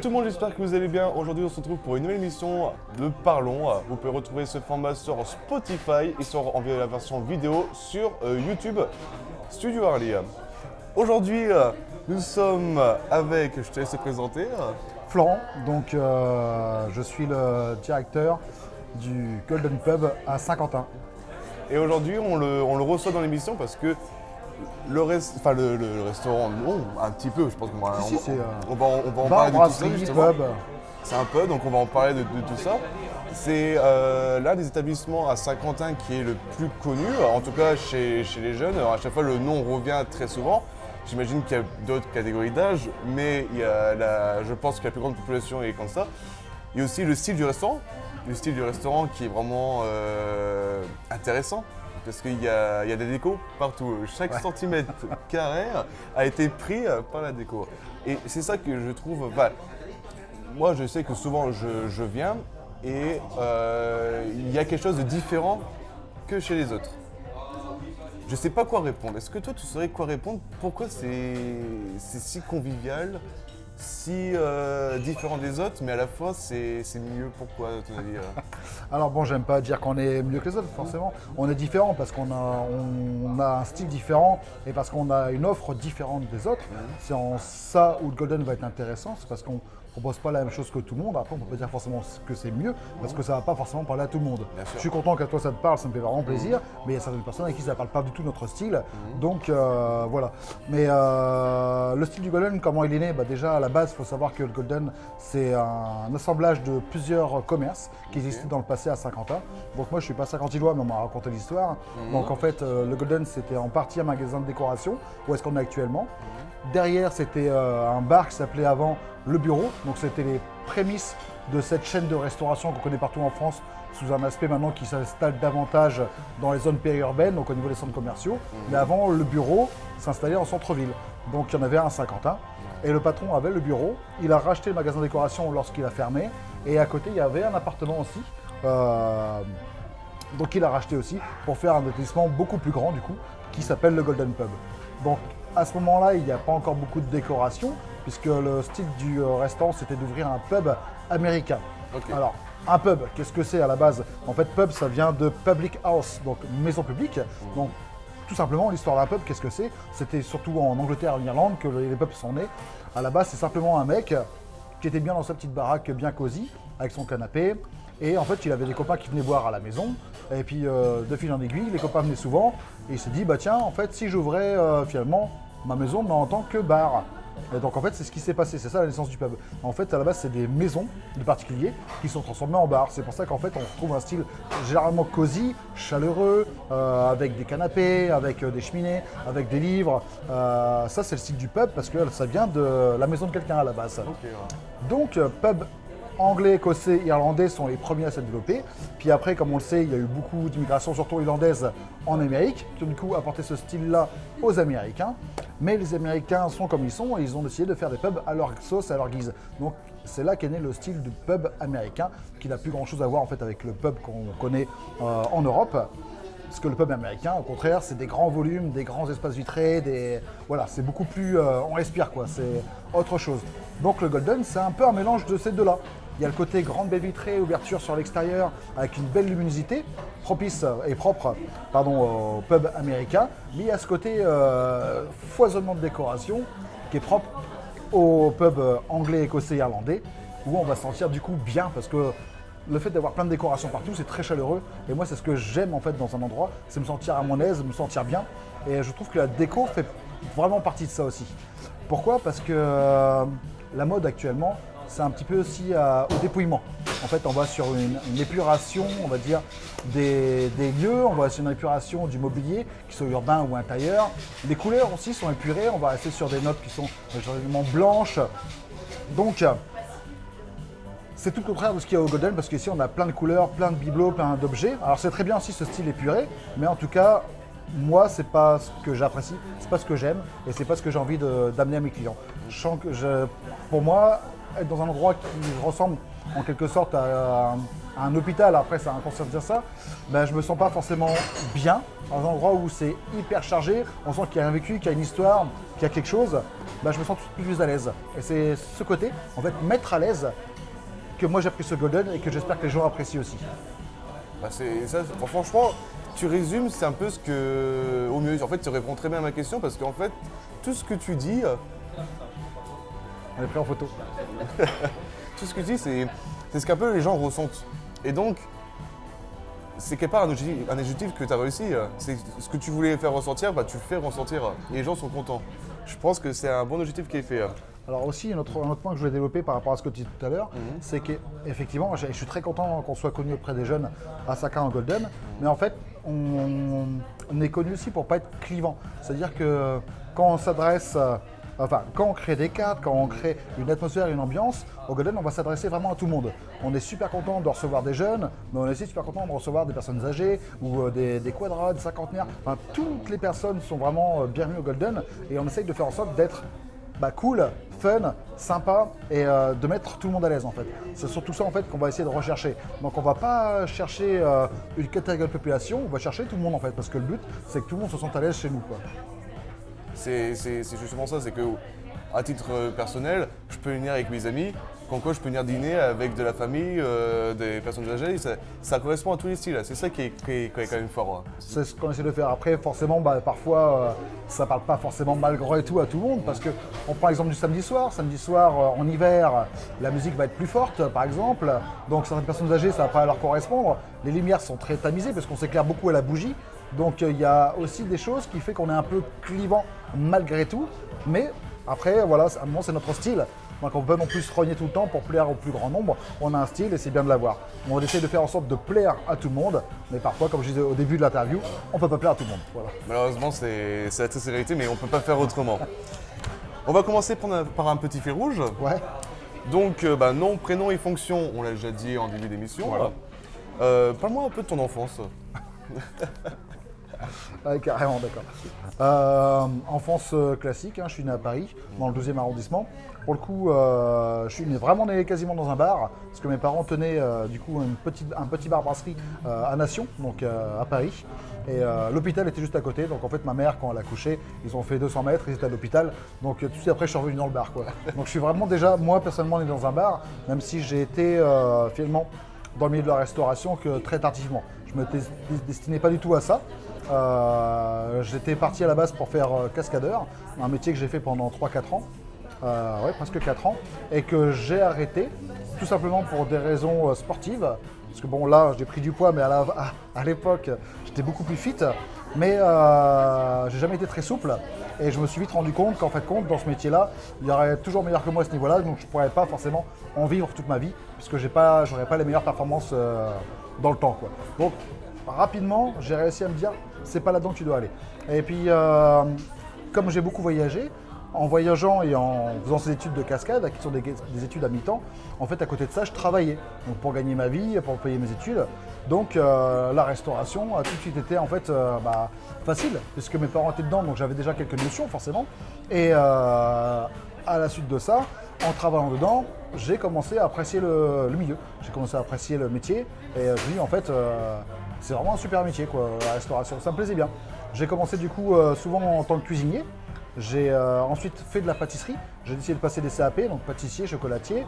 Salut tout le monde, j'espère que vous allez bien. Aujourd'hui, on se retrouve pour une nouvelle émission de Parlons. Vous pouvez retrouver ce format sur Spotify et sur la version vidéo sur YouTube Studio Harley. Aujourd'hui, nous sommes avec, je te laisse te présenter. Florent, donc je suis le directeur du Golden Pub à Saint-Quentin. Et aujourd'hui, on le reçoit dans l'émission parce que le restaurant, non, un petit peu, je pense qu'on va, on va en parler de tout ça justement. Pub. C'est un pub, donc on va en parler de tout ça. C'est l'un des établissements à Saint-Quentin qui est le plus connu, en tout cas chez les jeunes. Alors, à chaque fois, le nom revient très souvent. J'imagine qu'il y a d'autres catégories d'âge, mais je pense que la plus grande population est comme ça. Il y a aussi le style du restaurant. Le style du restaurant qui est vraiment intéressant. Parce qu'il y a des décos partout. Chaque centimètre carré a été pris par la déco. Et c'est ça que je trouve... moi, je sais que souvent, je viens et il y a quelque chose de différent que chez les autres. Je ne sais pas quoi répondre. Est-ce que toi, tu saurais quoi répondre? Pourquoi c'est si convivial, si différent des autres, mais à la fois, c'est mieux? Pourquoi, à ton avis Alors bon, j'aime pas dire qu'on est mieux que les autres, forcément. On est différent parce qu'on a un style différent et parce qu'on a une offre différente des autres. C'est en ça où le Golden va être intéressant, c'est parce qu'on propose pas la même chose que tout le monde. Après, on peut pas dire forcément que c'est mieux parce que ça va pas forcément parler à tout le monde. Je suis content qu'à toi ça te parle, ça me fait vraiment plaisir, mais il y a certaines personnes à qui ça parle pas du tout notre style. Donc voilà. Mais le style du Golden, comment il est né? Déjà à la base, il faut savoir que le Golden, c'est un assemblage de plusieurs commerces qui existaient dans le passé à Saint-Quentin. Donc moi, je suis pas saint-quentillois, mais on m'a raconté l'histoire. Donc en fait, le Golden, c'était en partie un magasin de décoration, où est-ce qu'on est actuellement. Derrière, c'était un bar qui s'appelait avant Le Bureau. Donc c'était les prémices de cette chaîne de restauration qu'on connaît partout en France, sous un aspect maintenant qui s'installe davantage dans les zones périurbaines, donc au niveau des centres commerciaux. Mais avant, Le Bureau s'installait en centre-ville. Donc il y en avait un à Saint-Quentin. Et le patron avait le bureau. Il a racheté le magasin de décoration lorsqu'il a fermé. Et à côté, il y avait un appartement aussi. Donc il a racheté aussi pour faire un établissement beaucoup plus grand du coup, qui s'appelle le Golden Pub. Donc à ce moment-là, il n'y a pas encore beaucoup de décoration, puisque le style du restaurant, c'était d'ouvrir un pub américain. Okay. Alors, un pub, qu'est-ce que c'est à la base? En fait, pub, ça vient de public house, donc maison publique. Donc, tout simplement, l'histoire d'un pub, qu'est-ce que c'est? C'était surtout en Angleterre et en Irlande que les pubs sont nés. À la base, c'est simplement un mec qui était bien dans sa petite baraque, bien cosy, avec son canapé. Et en fait, il avait des copains qui venaient boire à la maison. Et puis, de fil en aiguille, les copains venaient souvent. Et il s'est dit, tiens, en fait, si j'ouvrais finalement ma maison, mais en tant que bar. Et donc, en fait, c'est ce qui s'est passé. C'est ça la naissance du pub. En fait, à la base, c'est des maisons de particuliers qui sont transformées en bars. C'est pour ça qu'en fait, on retrouve un style généralement cosy, chaleureux, avec des canapés, avec des cheminées, avec des livres. Ça, c'est le style du pub parce que ça vient de la maison de quelqu'un à la base. Okay, ouais. Donc, pub anglais, écossais, irlandais sont les premiers à se développer. Puis après, comme on le sait, il y a eu beaucoup d'immigration, surtout irlandaise, en Amérique, qui ont du coup apporté ce style-là aux Américains. Mais les Américains sont comme ils sont et ils ont décidé de faire des pubs à leur sauce, à leur guise. Donc c'est là qu'est né le style du pub américain, qui n'a plus grand-chose à voir en fait avec le pub qu'on connaît en Europe. Parce que le pub américain, au contraire, c'est des grands volumes, des grands espaces vitrés, voilà, c'est beaucoup plus... on respire quoi, c'est autre chose. Donc le Golden, c'est un peu un mélange de ces deux-là. Il y a le côté grande baie vitrée, ouverture sur l'extérieur, avec une belle luminosité, propice et propre au pub américain. Mais il y a ce côté foisonnement de décoration, qui est propre au pub anglais, écossais, irlandais, où on va se sentir du coup bien, parce que le fait d'avoir plein de décorations partout, c'est très chaleureux. Et moi, c'est ce que j'aime en fait dans un endroit, c'est me sentir à mon aise, me sentir bien. Et je trouve que la déco fait vraiment partie de ça aussi. Pourquoi? Parce que la mode actuellement, c'est un petit peu aussi au dépouillement. En fait, on va sur une épuration, on va dire, des lieux, on va sur une épuration du mobilier, qu'il soit urbain ou intérieur. Les couleurs aussi sont épurées, on va rester sur des notes qui sont généralement blanches. Donc, c'est tout le contraire de ce qu'il y a au Golden, parce qu'ici on a plein de couleurs, plein de bibelots, plein d'objets. Alors c'est très bien aussi ce style épuré, mais en tout cas, moi c'est pas ce que j'apprécie, c'est pas ce que j'aime et c'est pas ce que j'ai envie d'amener à mes clients. Je sens que pour moi, être dans un endroit qui ressemble en quelque sorte à à un hôpital, après c'est inconscient de dire ça, ben, je me sens pas forcément bien dans un endroit où c'est hyper chargé, on sent qu'il y a un vécu, qu'il y a une histoire, qu'il y a quelque chose, ben, je me sens tout de suite plus à l'aise. Et c'est ce côté, en fait, mettre à l'aise, que moi j'apprécie ce Golden et que j'espère que les gens apprécient aussi. Bah, c'est ça, franchement, tu résumes, c'est un peu ce que. Au mieux, en fait, tu réponds très bien à ma question parce qu'en fait, tout ce que tu dis, On est pris en photo. tout ce que tu dis, c'est ce qu'un peu les gens ressentent. Et donc, c'est quelque part un objectif que tu as réussi. C'est ce que tu voulais faire ressentir, bah, tu le fais ressentir. Et les gens sont contents. Je pense que c'est un bon objectif qui est fait. Alors aussi, un autre point que je voulais développer par rapport à ce que tu disais tout à l'heure, c'est qu'effectivement, je suis très content qu'on soit connu auprès des jeunes à Saka en Golden, mais en fait, on est connu aussi pour ne pas être clivant. C'est-à-dire que quand on s'adresse, quand on crée des cartes, quand on crée une atmosphère, une ambiance, au Golden, on va s'adresser vraiment à tout le monde. On est super content de recevoir des jeunes, mais on est aussi super content de recevoir des personnes âgées ou des quadrats, des cinquantenaires. Enfin, toutes les personnes sont vraiment bienvenues au Golden et on essaye de faire en sorte d'être cool, fun, sympa et de mettre tout le monde à l'aise en fait. C'est surtout ça en fait qu'on va essayer de rechercher. Donc on va pas chercher une catégorie de population, on va chercher tout le monde en fait parce que le but c'est que tout le monde se sente à l'aise chez nous quoi. C'est justement ça, c'est que à titre personnel, je peux venir avec mes amis, comme quoi je peux venir dîner avec de la famille, des personnes âgées, ça correspond à tous les styles, c'est ça qui est quand même fort. C'est ce qu'on essaie de faire. Après forcément parfois ça parle pas forcément malgré tout à tout le monde parce que on prend l'exemple du samedi soir. Samedi soir en hiver, la musique va être plus forte par exemple, donc certaines personnes âgées ça va pas leur correspondre. Les lumières sont très tamisées parce qu'on s'éclaire beaucoup à la bougie. Donc il y a aussi des choses qui fait qu'on est un peu clivant malgré tout, mais après voilà, à un moment c'est notre style. Donc on ne peut pas non plus se rogner tout le temps pour plaire au plus grand nombre. On a un style et c'est bien de l'avoir. On essaie de faire en sorte de plaire à tout le monde, mais parfois, comme je disais au début de l'interview, on ne peut pas plaire à tout le monde. Voilà. Malheureusement, c'est la triste réalité, mais on ne peut pas faire autrement. On va commencer par un petit fil rouge. Ouais. Donc, nom, prénom et fonction, on l'a déjà dit en début d'émission. Voilà. Parle-moi un peu de ton enfance. Ouais, carrément, d'accord. Enfance classique, je suis né à Paris, dans le 12e arrondissement. Pour le coup, je suis vraiment né quasiment dans un bar, parce que mes parents tenaient du coup un petit bar-brasserie à Nation, donc à Paris. Et l'hôpital était juste à côté, donc en fait ma mère, quand elle a couché, ils ont fait 200 mètres, ils étaient à l'hôpital. Donc tout de suite après, je suis revenu dans le bar, quoi. Donc je suis vraiment déjà, moi personnellement, né dans un bar, même si j'ai été finalement dans le milieu de la restauration que très tardivement. Je ne me destinais pas du tout à ça. J'étais parti à la base pour faire cascadeur, un métier que j'ai fait pendant 3-4 ans, presque 4 ans, et que j'ai arrêté tout simplement pour des raisons sportives. Parce que bon là j'ai pris du poids, mais à l'époque j'étais beaucoup plus fit, mais j'ai jamais été très souple. Et je me suis vite rendu compte qu'en fait dans ce métier-là, il y aurait toujours meilleur que moi à ce niveau-là, donc je ne pourrais pas forcément en vivre toute ma vie, puisque j'aurais pas les meilleures performances dans le temps, quoi. Donc rapidement, j'ai réussi à me dire, c'est pas là-dedans que tu dois aller. Et puis, comme j'ai beaucoup voyagé, en voyageant et en faisant ces études de cascade, qui sont des études à mi-temps, en fait, à côté de ça, je travaillais donc pour gagner ma vie, pour payer mes études. Donc, la restauration a tout de suite été en fait facile, puisque mes parents étaient dedans, donc j'avais déjà quelques notions forcément. Et à la suite de ça, en travaillant dedans, j'ai commencé à apprécier le milieu. J'ai commencé à apprécier le métier et je me dis en fait, c'est vraiment un super métier quoi, la restauration. Ça me plaisait bien. J'ai commencé du coup souvent en tant que cuisinier. J'ai ensuite fait de la pâtisserie. J'ai décidé de passer des CAP, donc pâtissier, chocolatier.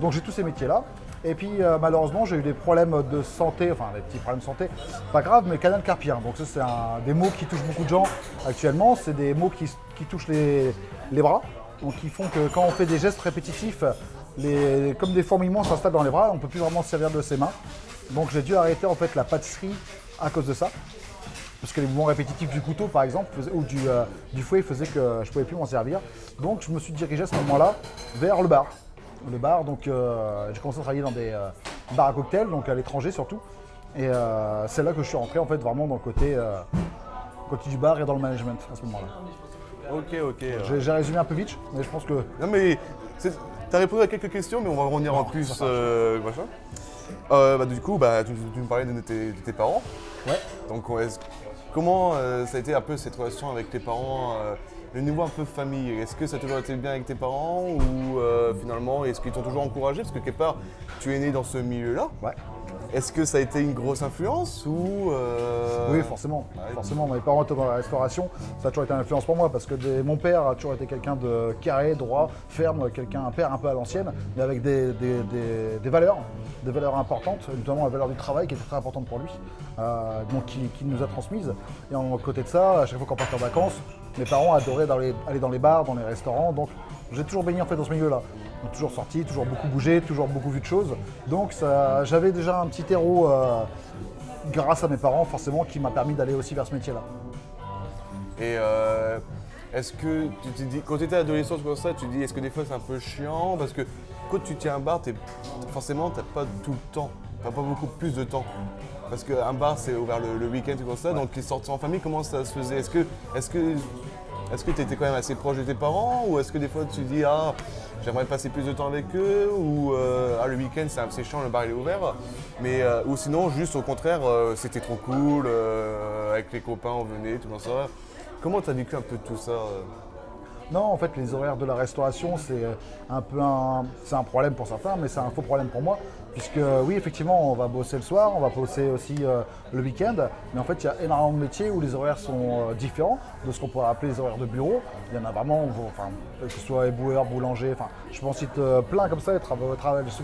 Donc j'ai tous ces métiers-là. Et puis malheureusement, j'ai eu des problèmes de santé, enfin des petits problèmes de santé, pas grave, mais canal carpien. Donc ça, c'est des maux qui touchent beaucoup de gens actuellement. C'est des maux qui touchent les bras. Donc qui font que quand on fait des gestes répétitifs, comme des fourmillements s'installent dans les bras, on ne peut plus vraiment se servir de ses mains. Donc j'ai dû arrêter en fait la pâtisserie à cause de ça. Parce que les mouvements répétitifs du couteau par exemple, ou du fouet faisaient que je ne pouvais plus m'en servir. Donc je me suis dirigé à ce moment-là vers le bar. Le bar, donc j'ai commencé à travailler dans des bars à cocktails, donc à l'étranger surtout. Et c'est là que je suis rentré en fait vraiment dans le côté du bar et dans le management à ce moment-là. Ok. J'ai résumé un peu vite, mais je pense que... Non mais, t'as répondu à quelques questions, mais on va revenir en plus. Machin. Du coup, tu nous parlais de tes parents. Ouais. Donc comment ça a été un peu cette relation avec tes parents le niveau un peu famille, est-ce que ça a toujours été bien avec tes parents ou finalement est-ce qu'ils t'ont toujours encouragé? Parce que quelque part, tu es né dans ce milieu-là. Ouais. Est-ce que ça a été une grosse influence ou Oui, forcément. Ouais. Forcément, mes parents étaient dans la restauration, ça a toujours été une influence pour moi parce que mon père a toujours été quelqu'un de carré, droit, ferme, un père un peu à l'ancienne, mais avec des valeurs importantes, notamment la valeur du travail qui était très importante pour lui, donc qui nous a transmises. Et en côté de ça, à chaque fois qu'on partait en vacances, mes parents adoraient aller dans les bars, dans les restaurants, donc j'ai toujours baigné en fait dans ce milieu-là. Donc, toujours sorti, toujours beaucoup bougé, toujours beaucoup vu de choses. Donc j'avais déjà un petit terreau grâce à mes parents forcément qui m'a permis d'aller aussi vers ce métier-là. Et est-ce que tu te dis, quand tu étais adolescent comme ça, tu te dis est-ce que des fois c'est un peu chiant? Parce que quand tu tiens un bar, forcément tu n'as pas tout le temps, tu n'as pas beaucoup plus de temps. Parce qu'un bar c'est ouvert le week-end et comme ça, donc les sorties en famille, comment ça se faisait? Est-ce que tu étais quand même assez proche de tes parents ou est-ce que des fois tu te dis ah j'aimerais passer plus de temps avec eux ou le week-end c'est chiant, le bar il est ouvert, mais ou sinon juste au contraire c'était trop cool, avec les copains on venait, tout ça. Comment tu as vécu un peu tout ça Non, en fait, les horaires de la restauration, c'est un problème pour certains, mais c'est un faux problème pour moi. Puisque oui, effectivement, on va bosser le soir, on va bosser aussi le week-end, mais en fait, il y a énormément de métiers où les horaires sont différents de ce qu'on pourrait appeler les horaires de bureau. Il y en a vraiment, que ce soit éboueur, boulanger, je peux en citer plein comme ça, ceux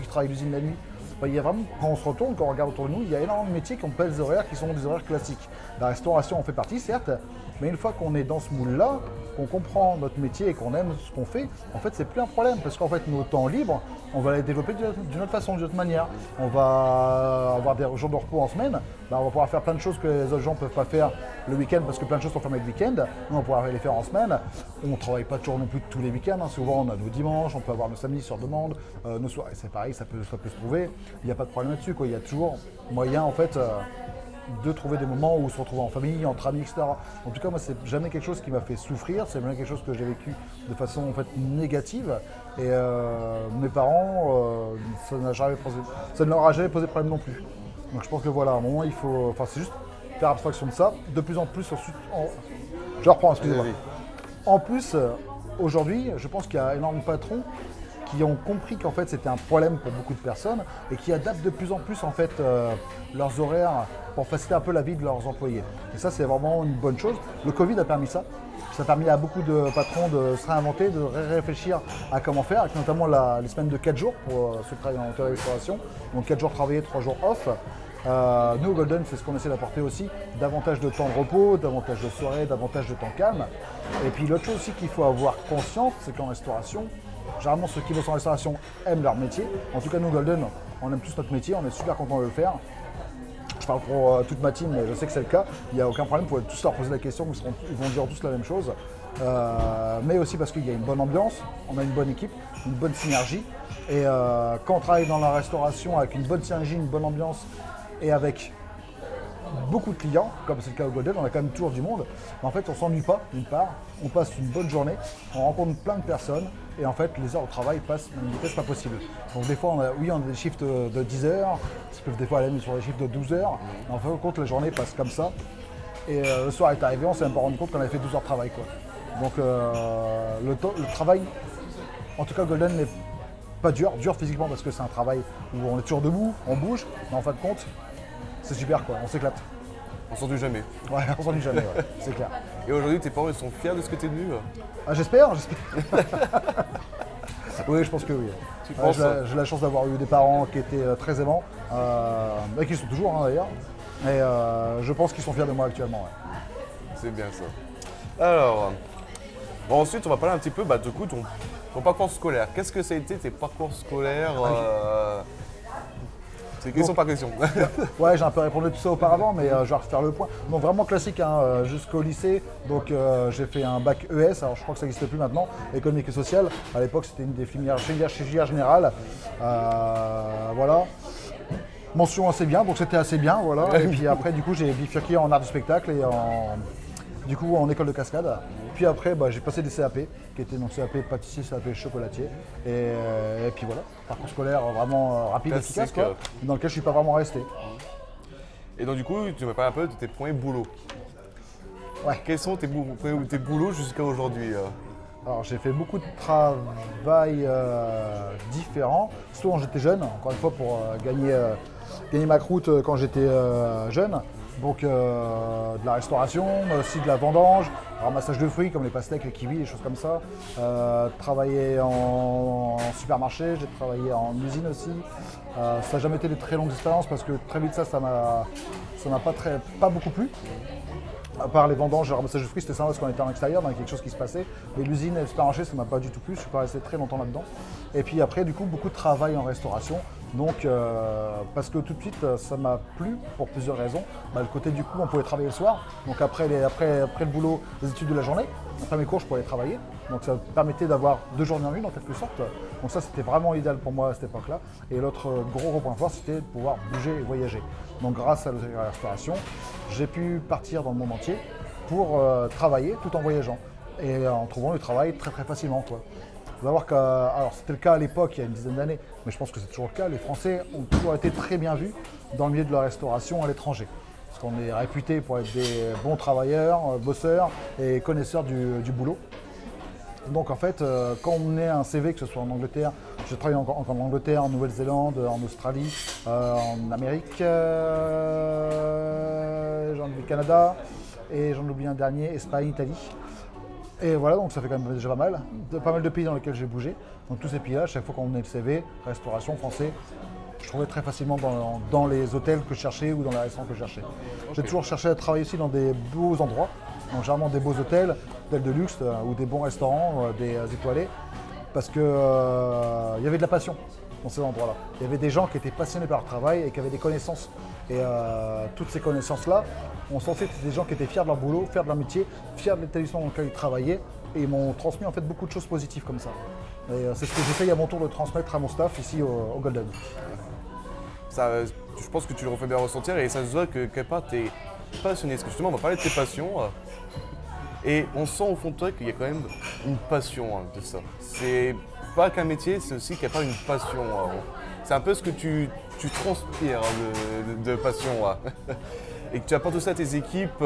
qui travaillent à l'usine la nuit. Il y a vraiment, quand on se retourne, quand on regarde autour de nous, il y a énormément de métiers qui ont pas des horaires qui sont des horaires classiques. La restauration en fait partie, certes, mais une fois qu'on est dans ce moule-là, qu'on comprend notre métier et qu'on aime ce qu'on fait, en fait, c'est plus un problème parce qu'en fait, nos temps libres, on va les développer d'une autre façon, d'une autre manière. On va avoir des jours de repos en semaine, on va pouvoir faire plein de choses que les autres gens ne peuvent pas faire le week-end parce que plein de choses sont fermées le week-end. Nous, on va pouvoir les faire en semaine. On ne travaille pas toujours non plus tous les week-ends. Souvent, on a nos dimanches, on peut avoir nos samedis sur demande. Nos soirées, c'est pareil, ça peut se trouver. Il n'y a pas de problème là-dessus, quoi. Il y a toujours moyen, en fait, de trouver des moments où se retrouver en famille, entre amis, etc. En tout cas, moi, c'est jamais quelque chose qui m'a fait souffrir, c'est jamais quelque chose que j'ai vécu de façon en fait négative. Et mes parents, ça ne leur a jamais posé problème non plus. Donc je pense que voilà, à un moment, il faut, c'est juste faire abstraction de ça. De plus en plus, je reprends, excusez-moi. En plus, aujourd'hui, je pense qu'il y a énormément de patrons qui ont compris qu'en fait c'était un problème pour beaucoup de personnes et qui adaptent de plus en plus en fait leurs horaires pour faciliter un peu la vie de leurs employés. Et ça c'est vraiment une bonne chose. Le Covid a permis ça. Ça a permis à beaucoup de patrons de se réinventer, de réfléchir à comment faire, avec notamment les semaines de 4 jours pour ceux qui travaillent en hôtellerie-restauration. Donc 4 jours travaillés, 3 jours off. Nous, au Golden, c'est ce qu'on essaie d'apporter aussi, davantage de temps de repos, davantage de soirées, davantage de temps calme. Et puis l'autre chose aussi qu'il faut avoir conscience, c'est qu'en restauration, généralement ceux qui bossent en restauration aiment leur métier. En tout cas, nous, Golden, on aime tous notre métier, on est super contents de le faire. Je parle pour toute ma team, mais je sais que c'est le cas. Il n'y a aucun problème, vous pouvez tous leur poser la question, ils vont dire tous la même chose. Mais aussi parce qu'il y a une bonne ambiance, on a une bonne équipe, une bonne synergie. Et quand on travaille dans la restauration avec une bonne synergie, une bonne ambiance et avec beaucoup de clients, comme c'est le cas au Golden, on a quand même toujours du monde. En fait, on ne s'ennuie pas, d'une part, on passe une bonne journée, on rencontre plein de personnes et en fait, les heures au travail passent à une vitesse pas possible. Donc des fois, on a des shifts de 10 heures, qui peuvent des fois aller sur des shifts de 12 heures. Mais en fin de compte, la journée passe comme ça. Et le soir est arrivé, on s'est même pas rendu compte qu'on avait fait 12 heures de travail, quoi. Donc le travail, en tout cas Golden, n'est pas dur physiquement parce que c'est un travail où on est toujours debout, on bouge, mais en fin de compte, c'est super, quoi, on s'éclate. On s'ennuie jamais. Ouais, on s'ennuie jamais, ouais, c'est clair. Et aujourd'hui, tes parents ils sont fiers de ce que tu es devenu Ah, j'espère. Oui, je pense que oui. Tu penses j'ai la chance d'avoir eu des parents qui étaient très aimants, et qui sont toujours d'ailleurs. Et je pense qu'ils sont fiers de moi actuellement. Ouais. C'est bien ça. Alors, ensuite, on va parler un petit peu du coup, ton parcours scolaire. Qu'est-ce que ça a été tes parcours scolaires C'est question par question. Ouais, j'ai un peu répondu tout ça auparavant, mais je vais refaire le point. Donc vraiment classique, jusqu'au lycée. Donc j'ai fait un bac ES, alors je crois que ça n'existe plus maintenant, économique et social. À l'époque, c'était une des filières générale. Voilà. Mention assez bien, donc c'était assez bien, voilà. Et puis après, du coup, j'ai bifurqué en art du spectacle et en école de cascade. Puis après, j'ai passé des CAP, qui étaient donc CAP pâtissier, CAP chocolatier. Et puis voilà, parcours scolaire vraiment rapide et efficace, quoi, dans lequel je ne suis pas vraiment resté. Et donc du coup, tu m'as parlé un peu de tes premiers boulots. Ouais. Quels sont tes boulots jusqu'à aujourd'hui Alors j'ai fait beaucoup de travail différents, surtout quand j'étais jeune, encore une fois pour gagner ma croûte quand j'étais jeune. Donc de la restauration, mais aussi de la vendange, ramassage de fruits comme les pastèques, les kiwis, des choses comme ça. Travailler en supermarché, j'ai travaillé en usine aussi. Ça n'a jamais été de très longues expériences parce que très vite ça m'a pas beaucoup plu. À part les vendanges et le ramassage de fruits, c'était sympa parce qu'on était en extérieur, donc il y a quelque chose qui se passait. Mais l'usine et le supermarché, ça ne m'a pas du tout plu, je suis pas resté très longtemps là-dedans. Et puis après, du coup, beaucoup de travail en restauration. Donc, parce que tout de suite, ça m'a plu pour plusieurs raisons. Le côté du coup, on pouvait travailler le soir. Donc après le boulot, les études de la journée, après mes cours, je pouvais travailler. Donc ça me permettait d'avoir 2 journées en une en quelque sorte. Donc ça, c'était vraiment idéal pour moi à cette époque-là. Et l'autre gros point fort, c'était de pouvoir bouger et voyager. Donc grâce à la restauration, j'ai pu partir dans le monde entier pour travailler tout en voyageant. Et en trouvant du travail très facilement, quoi. Il faut savoir que, alors c'était le cas à l'époque, il y a une dizaine d'années, mais je pense que c'est toujours le cas, les Français ont toujours été très bien vus dans le milieu de la restauration à l'étranger. Parce qu'on est réputé pour être des bons travailleurs, bosseurs et connaisseurs du boulot. Donc en fait, quand on met un CV, que ce soit en Angleterre, j'ai travaillé encore en Angleterre, en Nouvelle-Zélande, en Australie, en Amérique, j'en oublie Canada, et j'en oublie un dernier, Espagne, Italie. Et voilà, donc ça fait quand même déjà pas mal. Pas mal de pays dans lesquels j'ai bougé. Donc tous ces pays-là, chaque fois qu'on met le CV, restauration, français, je trouvais très facilement dans les hôtels que je cherchais ou dans les restaurants que je cherchais. J'ai toujours cherché à travailler aussi dans des beaux endroits. Donc généralement des beaux hôtels de luxe ou des bons restaurants, des étoilés. Parce que y avait de la passion dans ces endroits-là. Il y avait des gens qui étaient passionnés par leur travail et qui avaient des connaissances. Et toutes ces connaissances-là, on sentait que c'était des gens qui étaient fiers de leur boulot, fiers de leur métier, fiers de l'établissement dans lequel ils travaillaient. Et ils m'ont transmis en fait beaucoup de choses positives comme ça. Et c'est ce que j'essaye à mon tour de transmettre à mon staff ici au Golden. Ça, je pense que tu le refais bien ressentir et ça se voit que quelque part tu es passionné. Parce que justement, on va parler de tes passions. Et on sent au fond de toi qu'il y a quand même une passion de ça. C'est pas qu'un métier, c'est aussi qu'il n'y a pas une passion. C'est un peu ce que tu transpires de passion. Et que tu apportes aussi à tes équipes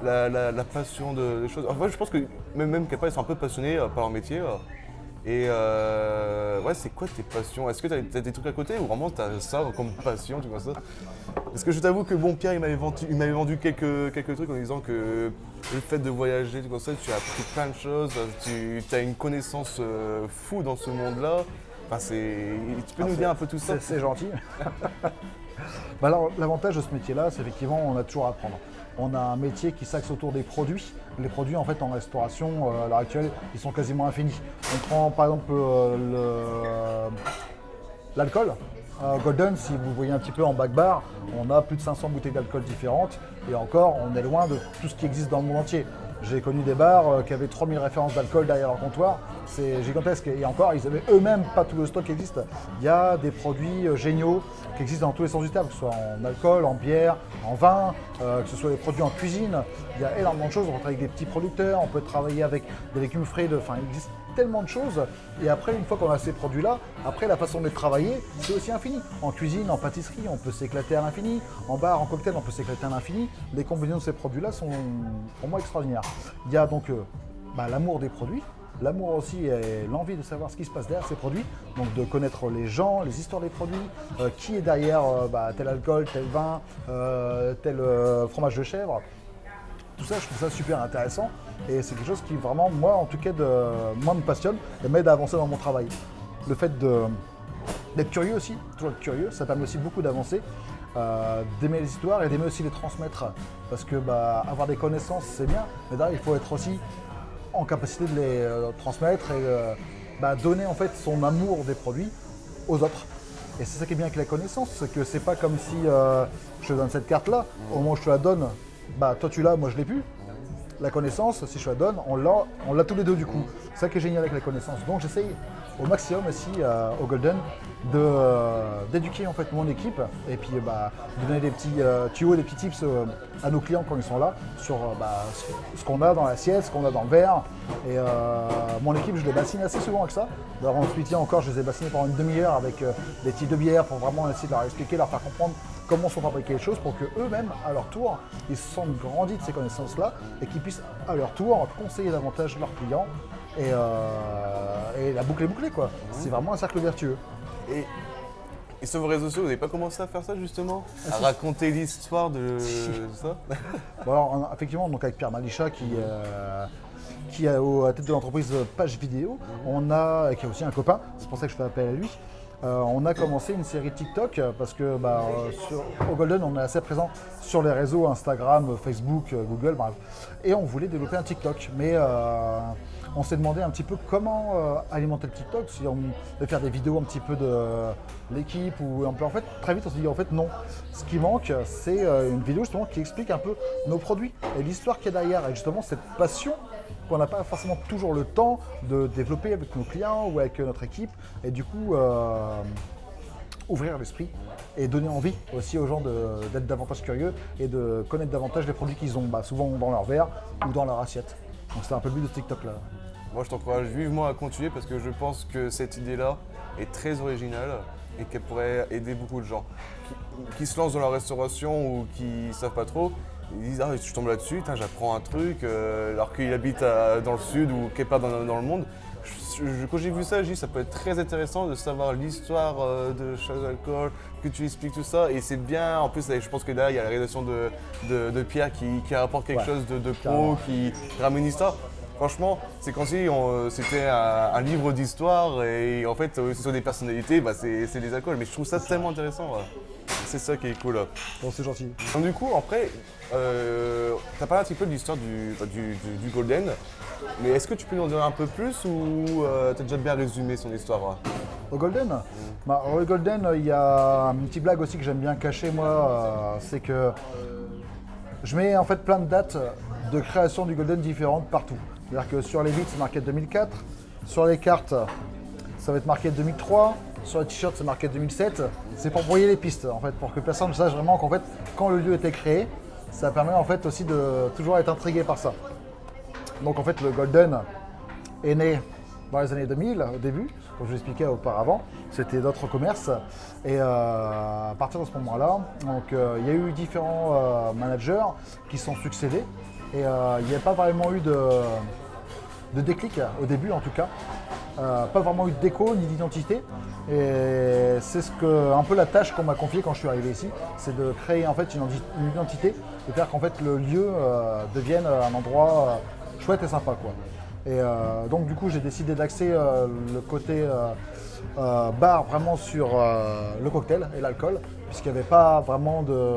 la passion de choses. Enfin, je pense que même quelque part, ils sont un peu passionnés par leur métier. Et ouais, c'est quoi tes passions? Est-ce que tu as des trucs à côté ou vraiment tu as ça comme passion, tu vois ça? Parce que je t'avoue que bon, Pierre, il m'avait vendu quelques trucs en disant que le fait de voyager, tu vois ça, tu as appris plein de choses, tu as une connaissance fou dans ce monde-là. Enfin, tu peux nous dire un peu tout ça? C'est gentil. Alors, l'avantage de ce métier-là, c'est effectivement on a toujours à apprendre. On a un métier qui s'axe autour des produits. Les produits, en fait, en restauration, à l'heure actuelle, ils sont quasiment infinis. On prend par exemple l'alcool. Golden, si vous voyez un petit peu en back bar, on a plus de 500 bouteilles d'alcool différentes. Et encore, on est loin de tout ce qui existe dans le monde entier. J'ai connu des bars qui avaient 3000 références d'alcool derrière leur comptoir. C'est gigantesque. Et encore, ils n'avaient eux-mêmes pas tout le stock qui existe. Il y a des produits géniaux qui existent dans tous les sens du terme, que ce soit en alcool, en bière, en vin, que ce soit des produits en cuisine. Il y a énormément de choses. On peut travailler avec des petits producteurs, on peut travailler avec des légumes frais. Enfin, il existe tellement de choses. Et après, une fois qu'on a ces produits-là, après, la façon de les travailler, c'est aussi infini. En cuisine, en pâtisserie, on peut s'éclater à l'infini. En bar, en cocktail, on peut s'éclater à l'infini. Les combinaisons de ces produits-là sont pour moi extraordinaires. Il y a donc l'amour des produits. L'amour aussi et l'envie de savoir ce qui se passe derrière ces produits, donc de connaître les gens, les histoires des produits, qui est derrière tel alcool, tel vin, tel fromage de chèvre. Tout ça, je trouve ça super intéressant et c'est quelque chose qui vraiment, moi en tout cas, moi me passionne et m'aide à avancer dans mon travail. Le fait d'être curieux aussi, toujours être curieux, ça permet aussi beaucoup d'avancer, d'aimer les histoires et d'aimer aussi les transmettre. Parce que avoir des connaissances, c'est bien, mais là, il faut être aussi en capacité de les transmettre et donner en fait son amour des produits aux autres. Et c'est ça qui est bien avec la connaissance, c'est que c'est pas comme si je te donne cette carte-là, au moment où je te la donne, toi tu l'as, moi je l'ai plus. La connaissance, si je te la donne, on l'a tous les deux du coup. C'est ça qui est génial avec la connaissance. Donc j'essaye au maximum aussi au Golden d'éduquer en fait mon équipe et puis de donner des petits tuyaux, des petits tips à nos clients quand ils sont là sur ce qu'on a dans l'assiette, ce qu'on a dans le verre. Et mon équipe, je les bassine assez souvent avec ça. D'ailleurs, en ce midi encore, je les ai bassinés pendant une demi-heure avec des types de bière pour vraiment essayer de leur expliquer, leur faire comprendre comment sont fabriquées les choses pour qu'eux-mêmes, à leur tour, ils se sentent grandis de ces connaissances-là et qu'ils puissent, à leur tour, conseiller davantage leurs clients. Et la boucle est bouclée, quoi. C'est vraiment un cercle vertueux. Et sur vos réseaux sociaux, vous n'avez pas commencé à faire ça justement? À raconter l'histoire de ça? Bon, alors, effectivement, donc avec Pierre Malichat qui est à la tête de l'entreprise Page Vidéo, qui est aussi un copain, c'est pour ça que je fais appel à lui. On a commencé une série TikTok parce que au Golden, on est assez présent sur les réseaux Instagram, Facebook, Google, bref. Et on voulait développer un TikTok. Mais on s'est demandé un petit peu comment alimenter le TikTok, si on devait faire des vidéos un petit peu de l'équipe ou en fait très vite on s'est dit en fait non. Ce qui manque, c'est une vidéo justement qui explique un peu nos produits et l'histoire qu'il y a derrière et justement cette passion qu'on n'a pas forcément toujours le temps de développer avec nos clients ou avec notre équipe et du coup ouvrir l'esprit et donner envie aussi aux gens d'être davantage curieux et de connaître davantage les produits qu'ils ont souvent dans leur verre ou dans leur assiette. Donc c'est un peu le but de ce TikTok là. Moi je t'encourage vivement à continuer parce que je pense que cette idée-là est très originale et qu'elle pourrait aider beaucoup de gens qui se lancent dans la restauration ou qui ne savent pas trop. Ils disent ah je tombe là-dessus, j'apprends un truc alors qu'il habite dans le sud ou quelque part dans le monde. Quand j'ai vu ça, j'ai dit ça peut être très intéressant de savoir l'histoire de chaque alcool, que tu expliques tout ça. Et c'est bien, en plus je pense que là il y a la réalisation de Pierre qui apporte quelque chose de pro, qui ramène une histoire. Franchement, c'est comme si c'était un livre d'histoire et en fait ce sont des personnalités, c'est des alcools. Mais je trouve ça tellement intéressant. C'est ça qui est cool. Bon, c'est gentil. Donc du coup, après, tu as parlé un petit peu de l'histoire du Golden, mais est-ce que tu peux nous en dire un peu plus ou tu as déjà bien résumé son histoire? Au Golden au Golden, il y a une petite blague aussi que j'aime bien cacher moi, c'est que je mets en fait plein de dates de création du Golden différentes partout. C'est-à-dire que sur les vitres, c'est marqué 2004, sur les cartes, ça va être marqué 2003, sur les t-shirts, c'est marqué 2007. C'est pour brouiller les pistes, en fait, pour que personne ne sache vraiment qu'en fait, quand le lieu était créé, ça permet en fait aussi de toujours être intrigué par ça. Donc en fait, le Golden est né dans les années 2000, au début, comme je l'expliquais auparavant, c'était d'autres commerces. Et à partir de ce moment-là, il y a eu différents managers qui sont succédés. Et il n'y a pas vraiment eu de déclic, au début en tout cas. Pas vraiment eu de déco ni d'identité. Et c'est un peu la tâche qu'on m'a confiée quand je suis arrivé ici, c'est de créer en fait une identité, de faire qu'en fait le lieu devienne un endroit chouette et sympa, quoi. Et donc du coup j'ai décidé d'axer le côté bar vraiment sur le cocktail et l'alcool, puisqu'il n'y avait pas vraiment de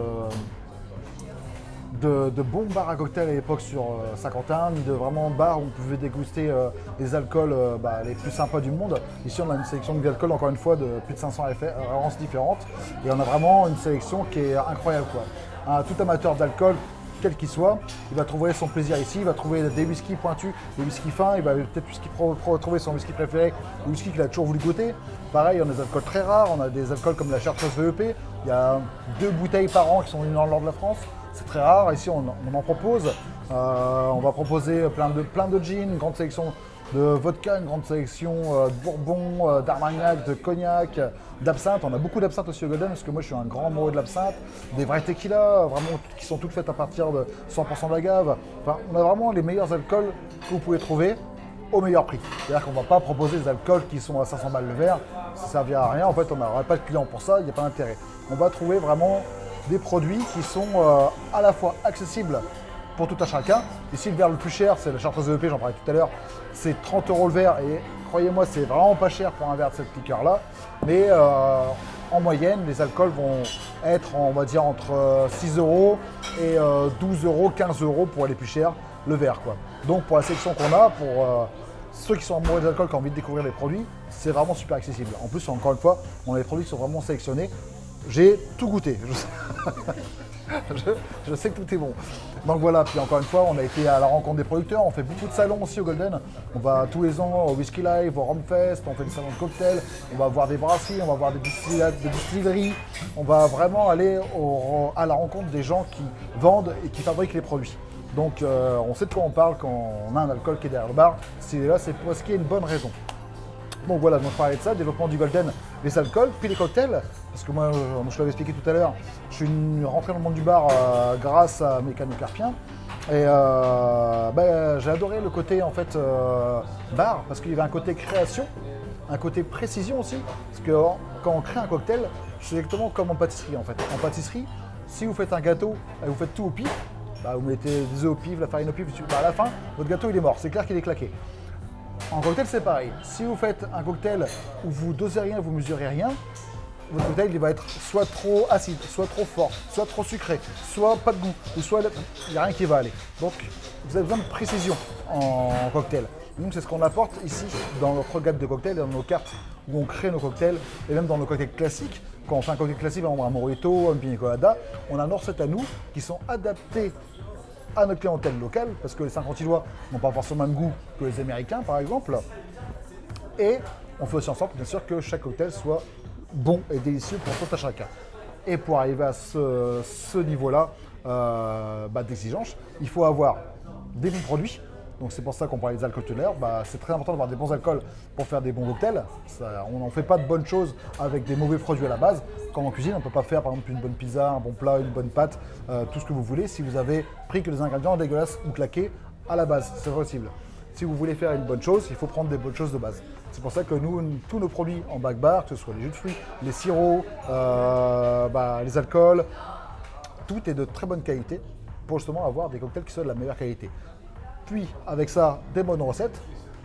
bons bars à cocktail à l'époque sur Saint-Quentin, ni de vraiment bars où on pouvait déguster les alcools les plus sympas du monde. Ici on a une sélection d'alcool encore une fois de plus de 500 références différentes et on a vraiment une sélection qui est incroyable, quoi. Tout amateur d'alcool, quel qu'il soit, il va trouver son plaisir ici, il va trouver des whiskies pointus, des whiskies fins, il va peut-être trouver son whisky préféré, le whisky qu'il a toujours voulu goûter. Pareil, on a des alcools très rares, on a des alcools comme la Chartreuse VEP, il y a 2 bouteilles par an qui sont venues dans le nord de la France. C'est très rare, ici on en propose. On va proposer plein de gins, une grande sélection de vodka, une grande sélection de bourbon, d'armagnac, de cognac, d'absinthe. On a beaucoup d'absinthe aussi au Golden parce que moi je suis un grand amoureux de l'absinthe. Des vrais tequilas, vraiment qui sont toutes faites à partir de 100% d'agave. Enfin, on a vraiment les meilleurs alcools que vous pouvez trouver au meilleur prix. C'est-à-dire qu'on ne va pas proposer des alcools qui sont à 500 balles le verre, ça ne servira à rien. En fait, on n'aura pas de clients pour ça, il n'y a pas d'intérêt. On va trouver vraiment des produits qui sont à la fois accessibles pour tout un chacun. Ici, le verre le plus cher, c'est la Chartreuse VEP, j'en parlais tout à l'heure, c'est 30 € le verre et croyez-moi, c'est vraiment pas cher pour un verre de cette liqueur-là. Mais en moyenne, les alcools vont être, on va dire, entre 6 € et 12 €, 15 € pour les plus chers, le verre, quoi. Donc pour la sélection qu'on a, pour ceux qui sont amoureux des alcools, qui ont envie de découvrir les produits, c'est vraiment super accessible. En plus, encore une fois, on a des produits qui sont vraiment sélectionnés. J'ai tout goûté. je sais que tout est bon. Donc voilà, puis encore une fois, on a été à la rencontre des producteurs, on fait beaucoup de salons aussi au Golden. On va tous les ans au Whisky Live, au Romfest, on fait des salons de cocktails, on va voir des brasseries, on va voir des distilleries. On va vraiment aller à la rencontre des gens qui vendent et qui fabriquent les produits. Donc on sait de quoi on parle quand on a un alcool qui est derrière le bar. S'il est là, c'est parce qu'il y a une bonne raison. Donc voilà, donc je parlais de ça, développement du Golden, les alcools, puis les cocktails. Parce que moi, je l'avais expliqué tout à l'heure, je suis rentré dans le monde du bar grâce à Mécano Carpien. Et j'ai adoré le côté en fait bar, parce qu'il y avait un côté création, un côté précision aussi. Parce que quand on crée un cocktail, c'est exactement comme en pâtisserie en fait. En pâtisserie, si vous faites un gâteau et vous faites tout au pif, vous mettez des œufs au pif, la farine au pif, à la fin, votre gâteau il est mort, c'est clair qu'il est claqué. En cocktail, c'est pareil. Si vous faites un cocktail où vous dosez rien, vous mesurez rien, votre cocktail il va être soit trop acide, soit trop fort, soit trop sucré, soit pas de goût, ou soit il n'y a rien qui va aller. Donc, vous avez besoin de précision en cocktail. Nous, c'est ce qu'on apporte ici dans notre gamme de cocktails, dans nos cartes où on crée nos cocktails, et même dans nos cocktails classiques. Quand on fait un cocktail classique, on a un mojito, un pina colada, on a nos recettes à nous qui sont adaptées à notre clientèle locale, parce que les Saint-Quentillois n'ont pas forcément le même goût que les Américains, par exemple. Et on fait aussi en sorte, bien sûr, que chaque cocktail soit bon et délicieux pour tout à chacun. Et pour arriver à ce niveau-là d'exigence, il faut avoir des bons produits. Donc c'est pour ça qu'on parlait des alcools tout à l'heure. C'est très important d'avoir des bons alcools pour faire des bons cocktails. On n'en fait pas de bonnes choses avec des mauvais produits à la base. Quand en cuisine, on ne peut pas faire par exemple une bonne pizza, un bon plat, une bonne pâte, tout ce que vous voulez si vous avez pris que des ingrédients dégueulasses ou claqués à la base. C'est possible. Si vous voulez faire une bonne chose, il faut prendre des bonnes choses de base. C'est pour ça que nous, tous nos produits en back bar, que ce soit les jus de fruits, les sirops, les alcools, tout est de très bonne qualité pour justement avoir des cocktails qui soient de la meilleure qualité. Puis avec ça, des bonnes recettes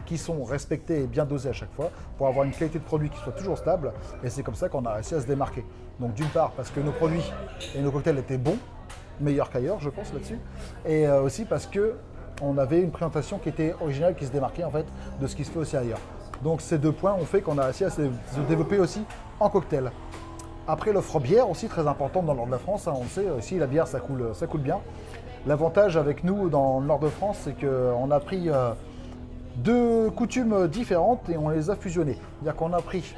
qui sont respectées et bien dosées à chaque fois pour avoir une qualité de produit qui soit toujours stable. Et c'est comme ça qu'on a réussi à se démarquer. Donc d'une part parce que nos produits et nos cocktails étaient bons, meilleurs qu'ailleurs je pense là-dessus. Et aussi parce qu'on avait une présentation qui était originale, qui se démarquait en fait de ce qui se fait aussi ailleurs. Donc ces deux points ont fait qu'on a réussi à se développer aussi en cocktail. Après l'offre bière aussi très importante dans le nord de la France, on le sait, ici la bière ça coule bien. L'avantage avec nous dans le nord de France, c'est qu'on a pris deux coutumes différentes et on les a fusionnées. C'est-à-dire qu'on a pris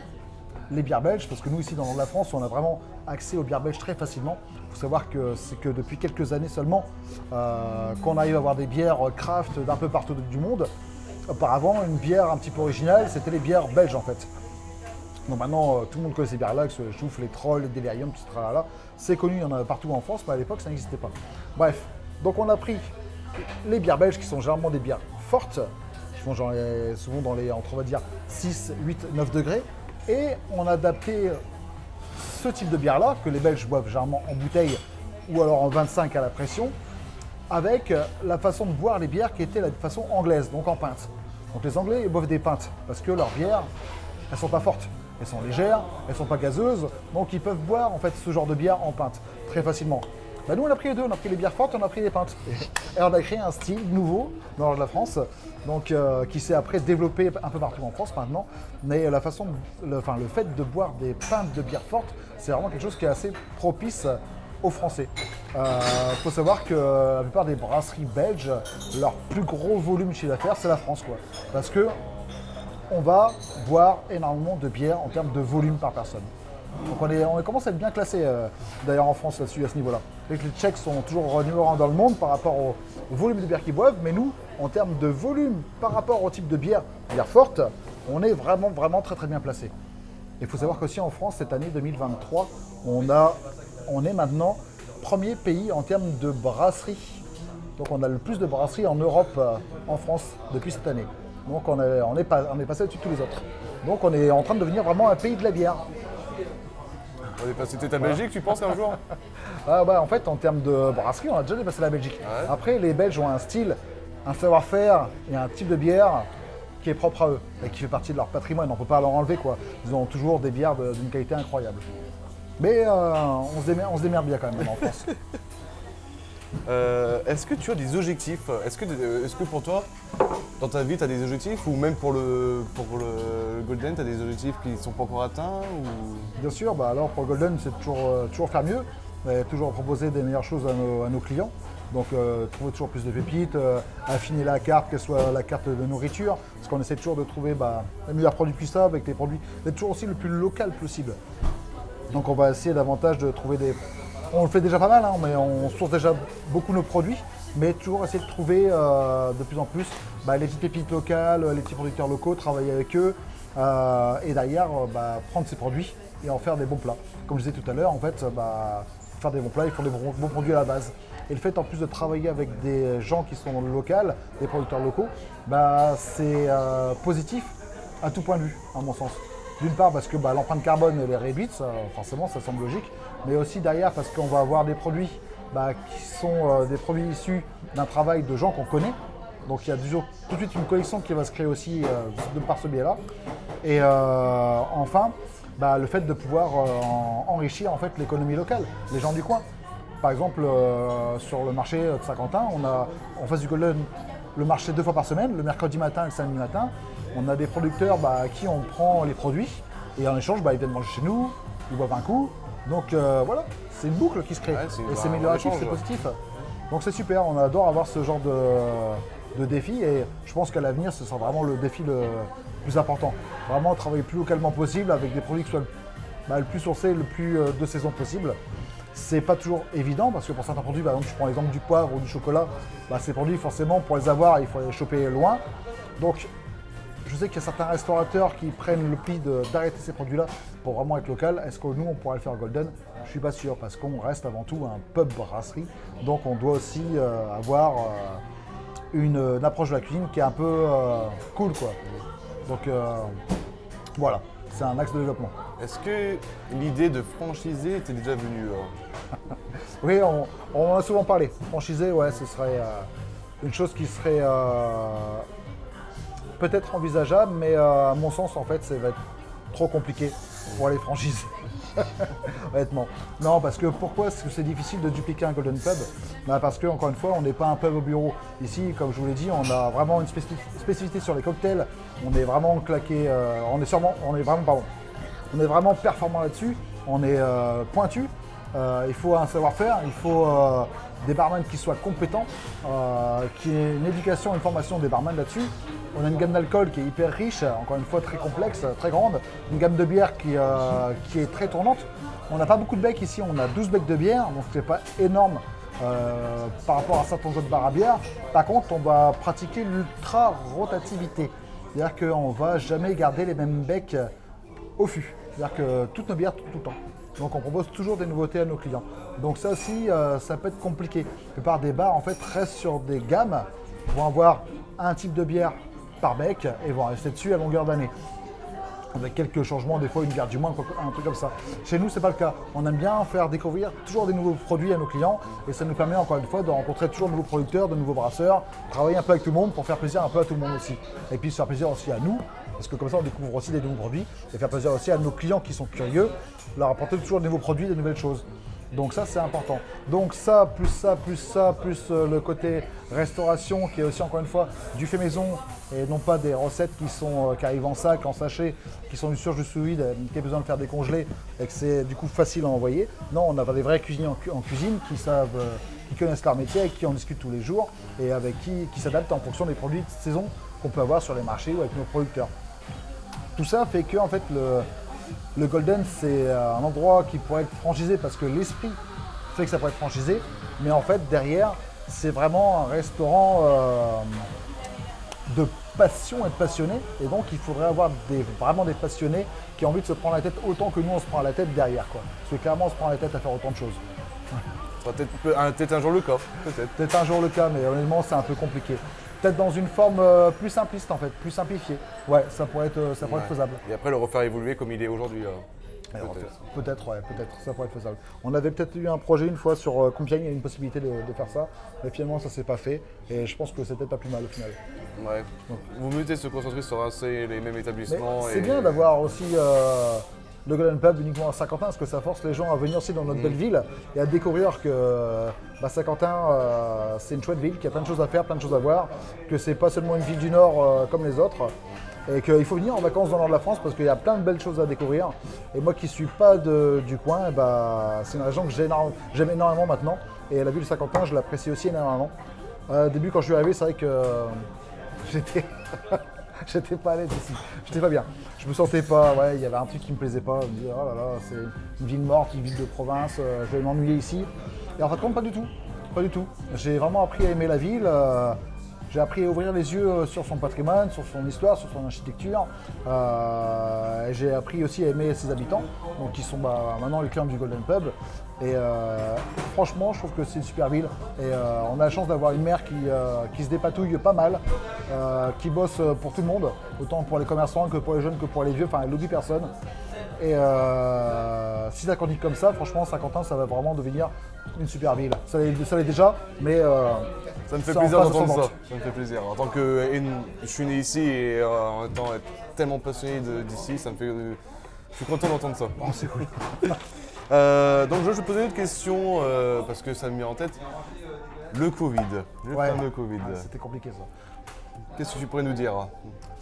les bières belges, parce que nous ici dans le nord de la France, on a vraiment accès aux bières belges très facilement. Il faut savoir que c'est que depuis quelques années seulement qu'on arrive à avoir des bières craft d'un peu partout du monde. Auparavant, une bière un petit peu originale, c'était les bières belges en fait. Donc maintenant, tout le monde connaît ces bières-là, que ce soit les choufs, les trolls, les délirium, tout ce tralala. C'est connu, il y en a partout en France, mais à l'époque, ça n'existait pas. Bref, donc on a pris les bières belges, qui sont généralement des bières fortes, qui font souvent entre, on va dire, 6, 8, 9 degrés. Et on a adapté ce type de bière-là, que les Belges boivent généralement en bouteille, ou alors en 25 à la pression, avec la façon de boire les bières qui était la façon anglaise, donc en pinte. Donc les Anglais, ils boivent des pintes, parce que leurs bières, elles sont pas fortes. Elles sont légères, elles sont pas gazeuses, donc ils peuvent boire en fait ce genre de bière en pinte très facilement. Nous on a pris les deux, on a pris les bières fortes, on a pris les pintes. Et on a créé un style nouveau dans le nord de la France, donc qui s'est après développé un peu partout en France maintenant. Mais le fait de boire des pintes de bière forte, c'est vraiment quelque chose qui est assez propice aux Français. Faut savoir que la plupart des brasseries belges, leur plus gros volume de chiffre d'affaires, c'est la France, quoi. Parce que on va boire énormément de bière en termes de volume par personne. Donc on commence à être bien classé d'ailleurs en France là-dessus, à ce niveau-là. Les Tchèques sont toujours numéro 1 dans le monde par rapport au volume de bière qu'ils boivent, mais nous, en termes de volume par rapport au type de bière forte, on est vraiment, vraiment très très bien placé. Il faut savoir qu'aussi en France, cette année 2023, on est maintenant premier pays en termes de brasserie. Donc on a le plus de brasseries en Europe, en France, depuis cette année. Donc on est passé au-dessus de tous les autres. Donc on est en train de devenir vraiment un pays de la bière. On est passé peut-être à Belgique, tu penses, un jour? En fait, en termes de brasserie, on a déjà dépassé la Belgique. Ouais. Après, les Belges ont un style, un savoir-faire et un type de bière qui est propre à eux et qui fait partie de leur patrimoine. On ne peut pas leur enlever, quoi. Ils ont toujours des bières d'une qualité incroyable. Mais on se démerde bien quand même en France. Est-ce que tu as des objectifs? Est-ce que pour toi, dans ta vie, tu as des objectifs? Ou même pour le Golden, tu as des objectifs qui ne sont pas encore atteints ou... Bien sûr, alors pour le Golden, c'est toujours faire mieux. et toujours proposer des meilleures choses à nos clients. Donc trouver toujours plus de pépites, affiner la carte, qu'elle soit la carte de nourriture, parce qu'on essaie toujours de trouver les meilleurs produits possibles avec des produits, d'être toujours aussi le plus local possible. Donc on va essayer davantage de trouver des... On le fait déjà pas mal, hein, mais on source déjà beaucoup nos produits, mais toujours essayer de trouver de plus en plus les petites pépites locales, les petits producteurs locaux, travailler avec eux, et derrière prendre ces produits et en faire des bons plats. Comme je disais tout à l'heure, en fait, faire des bons plats, il faut des bons produits à la base. Et le fait en plus de travailler avec des gens qui sont locaux, des producteurs locaux, c'est positif à tout point de vue, à mon sens. D'une part parce que l'empreinte carbone elle est réduite, forcément ça semble logique, mais aussi derrière parce qu'on va avoir des produits qui sont des produits issus d'un travail de gens qu'on connaît. Donc il y a toujours tout de suite une collection qui va se créer aussi par ce biais-là. Et enfin, le fait de pouvoir enrichir en fait l'économie locale, les gens du coin. Par exemple, sur le marché de Saint-Quentin, on fait du golden le marché 2 fois par semaine, le mercredi matin et le samedi matin. On a des producteurs à qui on prend les produits et en échange, ils viennent manger chez nous, ils boivent un coup. Donc voilà, c'est une boucle qui se crée. Ouais, et c'est amélioratif, c'est positif. Donc c'est super, on adore avoir ce genre de défi et je pense qu'à l'avenir, ce sera vraiment le défi le plus important. Vraiment travailler le plus localement possible avec des produits qui soient le plus sourcés, le plus de saison possible. C'est pas toujours évident parce que pour certains produits, par exemple, je prends l'exemple du poivre ou du chocolat, ces produits, forcément, pour les avoir, il faut les choper loin. Donc, je sais qu'il y a certains restaurateurs qui prennent le pli d'arrêter ces produits-là pour vraiment être local. Est-ce que nous, on pourrait le faire Golden? Je suis pas sûr parce qu'on reste avant tout un pub brasserie. Donc, on doit aussi avoir une approche de la cuisine qui est un peu cool, quoi. Donc, voilà, c'est un axe de développement. Est-ce que l'idée de franchiser était déjà venue Oui, on en a souvent parlé. Franchiser, ouais, ce serait une chose qui serait peut-être envisageable, mais à mon sens, en fait, ça va être trop compliqué pour les franchiser. Honnêtement. Non, parce que pourquoi est-ce que c'est difficile de dupliquer un Golden Pub? Parce que, encore une fois, on n'est pas un pub au bureau. Ici, comme je vous l'ai dit, on a vraiment une spécificité sur les cocktails. On est vraiment claqué, on est vraiment performant là-dessus. On est pointu. Il faut un savoir-faire, il faut des barman qui soient compétents, qui aient une éducation, une formation des barman là-dessus. On a une gamme d'alcool qui est hyper riche, encore une fois très complexe, très grande. Une gamme de bière qui est très tournante. On n'a pas beaucoup de becs ici, on a 12 becs de bière, donc c'est pas énorme par rapport à certains autres bars à bière. Par contre, on va pratiquer l'ultra-rotativité. C'est-à-dire qu'on ne va jamais garder les mêmes becs au fût. C'est-à-dire que toutes nos bières, tout le temps. Donc on propose toujours des nouveautés à nos clients. Donc ça aussi, ça peut être compliqué. La plupart des bars en fait restent sur des gammes, vont avoir un type de bière par bec et vont rester dessus à longueur d'année. Avec quelques changements, des fois une bière du moins, un truc comme ça. Chez nous, c'est pas le cas. On aime bien faire découvrir toujours des nouveaux produits à nos clients et ça nous permet encore une fois de rencontrer toujours de nouveaux producteurs, de nouveaux brasseurs, travailler un peu avec tout le monde pour faire plaisir un peu à tout le monde aussi. Et puis se faire plaisir aussi à nous, parce que comme ça on découvre aussi des nouveaux produits et faire plaisir aussi à nos clients qui sont curieux, leur apporter toujours de nouveaux produits, de nouvelles choses. Donc ça c'est important. Donc ça, plus le côté restauration qui est aussi encore une fois du fait maison et non pas des recettes qui arrivent en sac, en sachet, qui sont du surge du sous vide, qui a besoin de faire décongeler et que c'est du coup facile à envoyer. Non, on a des vrais cuisiniers en cuisine qui savent, qui connaissent leur métier, avec qui on discute tous les jours et avec qui s'adaptent en fonction des produits de saison qu'on peut avoir sur les marchés ou avec nos producteurs. Tout ça fait que en fait le Golden, c'est un endroit qui pourrait être franchisé parce que l'esprit fait que ça pourrait être franchisé. Mais en fait, derrière, c'est vraiment un restaurant de passion et de passionnés. Et donc, il faudrait avoir vraiment des passionnés qui ont envie de se prendre la tête autant que nous, on se prend la tête derrière, quoi. Parce que clairement, on se prend la tête à faire autant de choses. Ça sera peut-être un jour le cas, peut-être. Peut-être un jour le cas, mais honnêtement, c'est un peu compliqué. Peut-être dans une forme plus simpliste en fait, plus simplifiée. Ouais, ça pourrait être faisable. Et après le refaire évoluer comme il est aujourd'hui. Peut-être, ça pourrait être faisable. On avait peut-être eu un projet une fois sur Compiègne, il y a une possibilité de faire ça, mais finalement ça s'est pas fait et je pense que c'est peut-être pas plus mal au final. Ouais. Donc, vous mettez se concentrer sur assez les mêmes établissements. C'est bien d'avoir aussi le Golden Pub uniquement à Saint-Quentin, parce que ça force les gens à venir aussi dans notre belle ville et à découvrir que Saint-Quentin, c'est une chouette ville, qu'il y a plein de choses à faire, plein de choses à voir, que c'est pas seulement une ville du Nord comme les autres, et qu'il faut venir en vacances dans le nord de la France parce qu'il y a plein de belles choses à découvrir. Et moi qui ne suis pas du coin, c'est une région que j'aime énormément maintenant, et la ville de Saint-Quentin, je l'apprécie aussi énormément. Au début, quand je suis arrivé, c'est vrai que j'étais pas à l'aise ici, j'étais pas bien. Je me sentais pas, il y avait un truc qui me plaisait pas. Je me disais, oh là là, c'est une ville morte, une ville de province, je vais m'ennuyer ici. Et en fait, pas du tout, pas du tout. J'ai vraiment appris à aimer la ville. J'ai appris à ouvrir les yeux sur son patrimoine, sur son histoire, sur son architecture. J'ai appris aussi à aimer ses habitants, donc qui sont maintenant les clients du Golden Pub. Et franchement, je trouve que c'est une super ville. Et on a la chance d'avoir une maire qui se dépatouille pas mal, qui bosse pour tout le monde, autant pour les commerçants que pour les jeunes que pour les vieux. Enfin, elle n'oublie personne. Et si ça continue comme ça, franchement, Saint-Quentin, ça va vraiment devenir une super ville. Ça l'est déjà, mais ça me fait plaisir d'entendre ça. Ça me fait plaisir. En tant que je suis né ici et en étant tellement passionné d'ici, ça me fait. Je suis content d'entendre ça. Oh, c'est cool. Donc je vais te poser une question parce que ça me met en tête. Le Covid, le fameux Covid. C'était compliqué ça. Qu'est-ce que tu pourrais nous dire?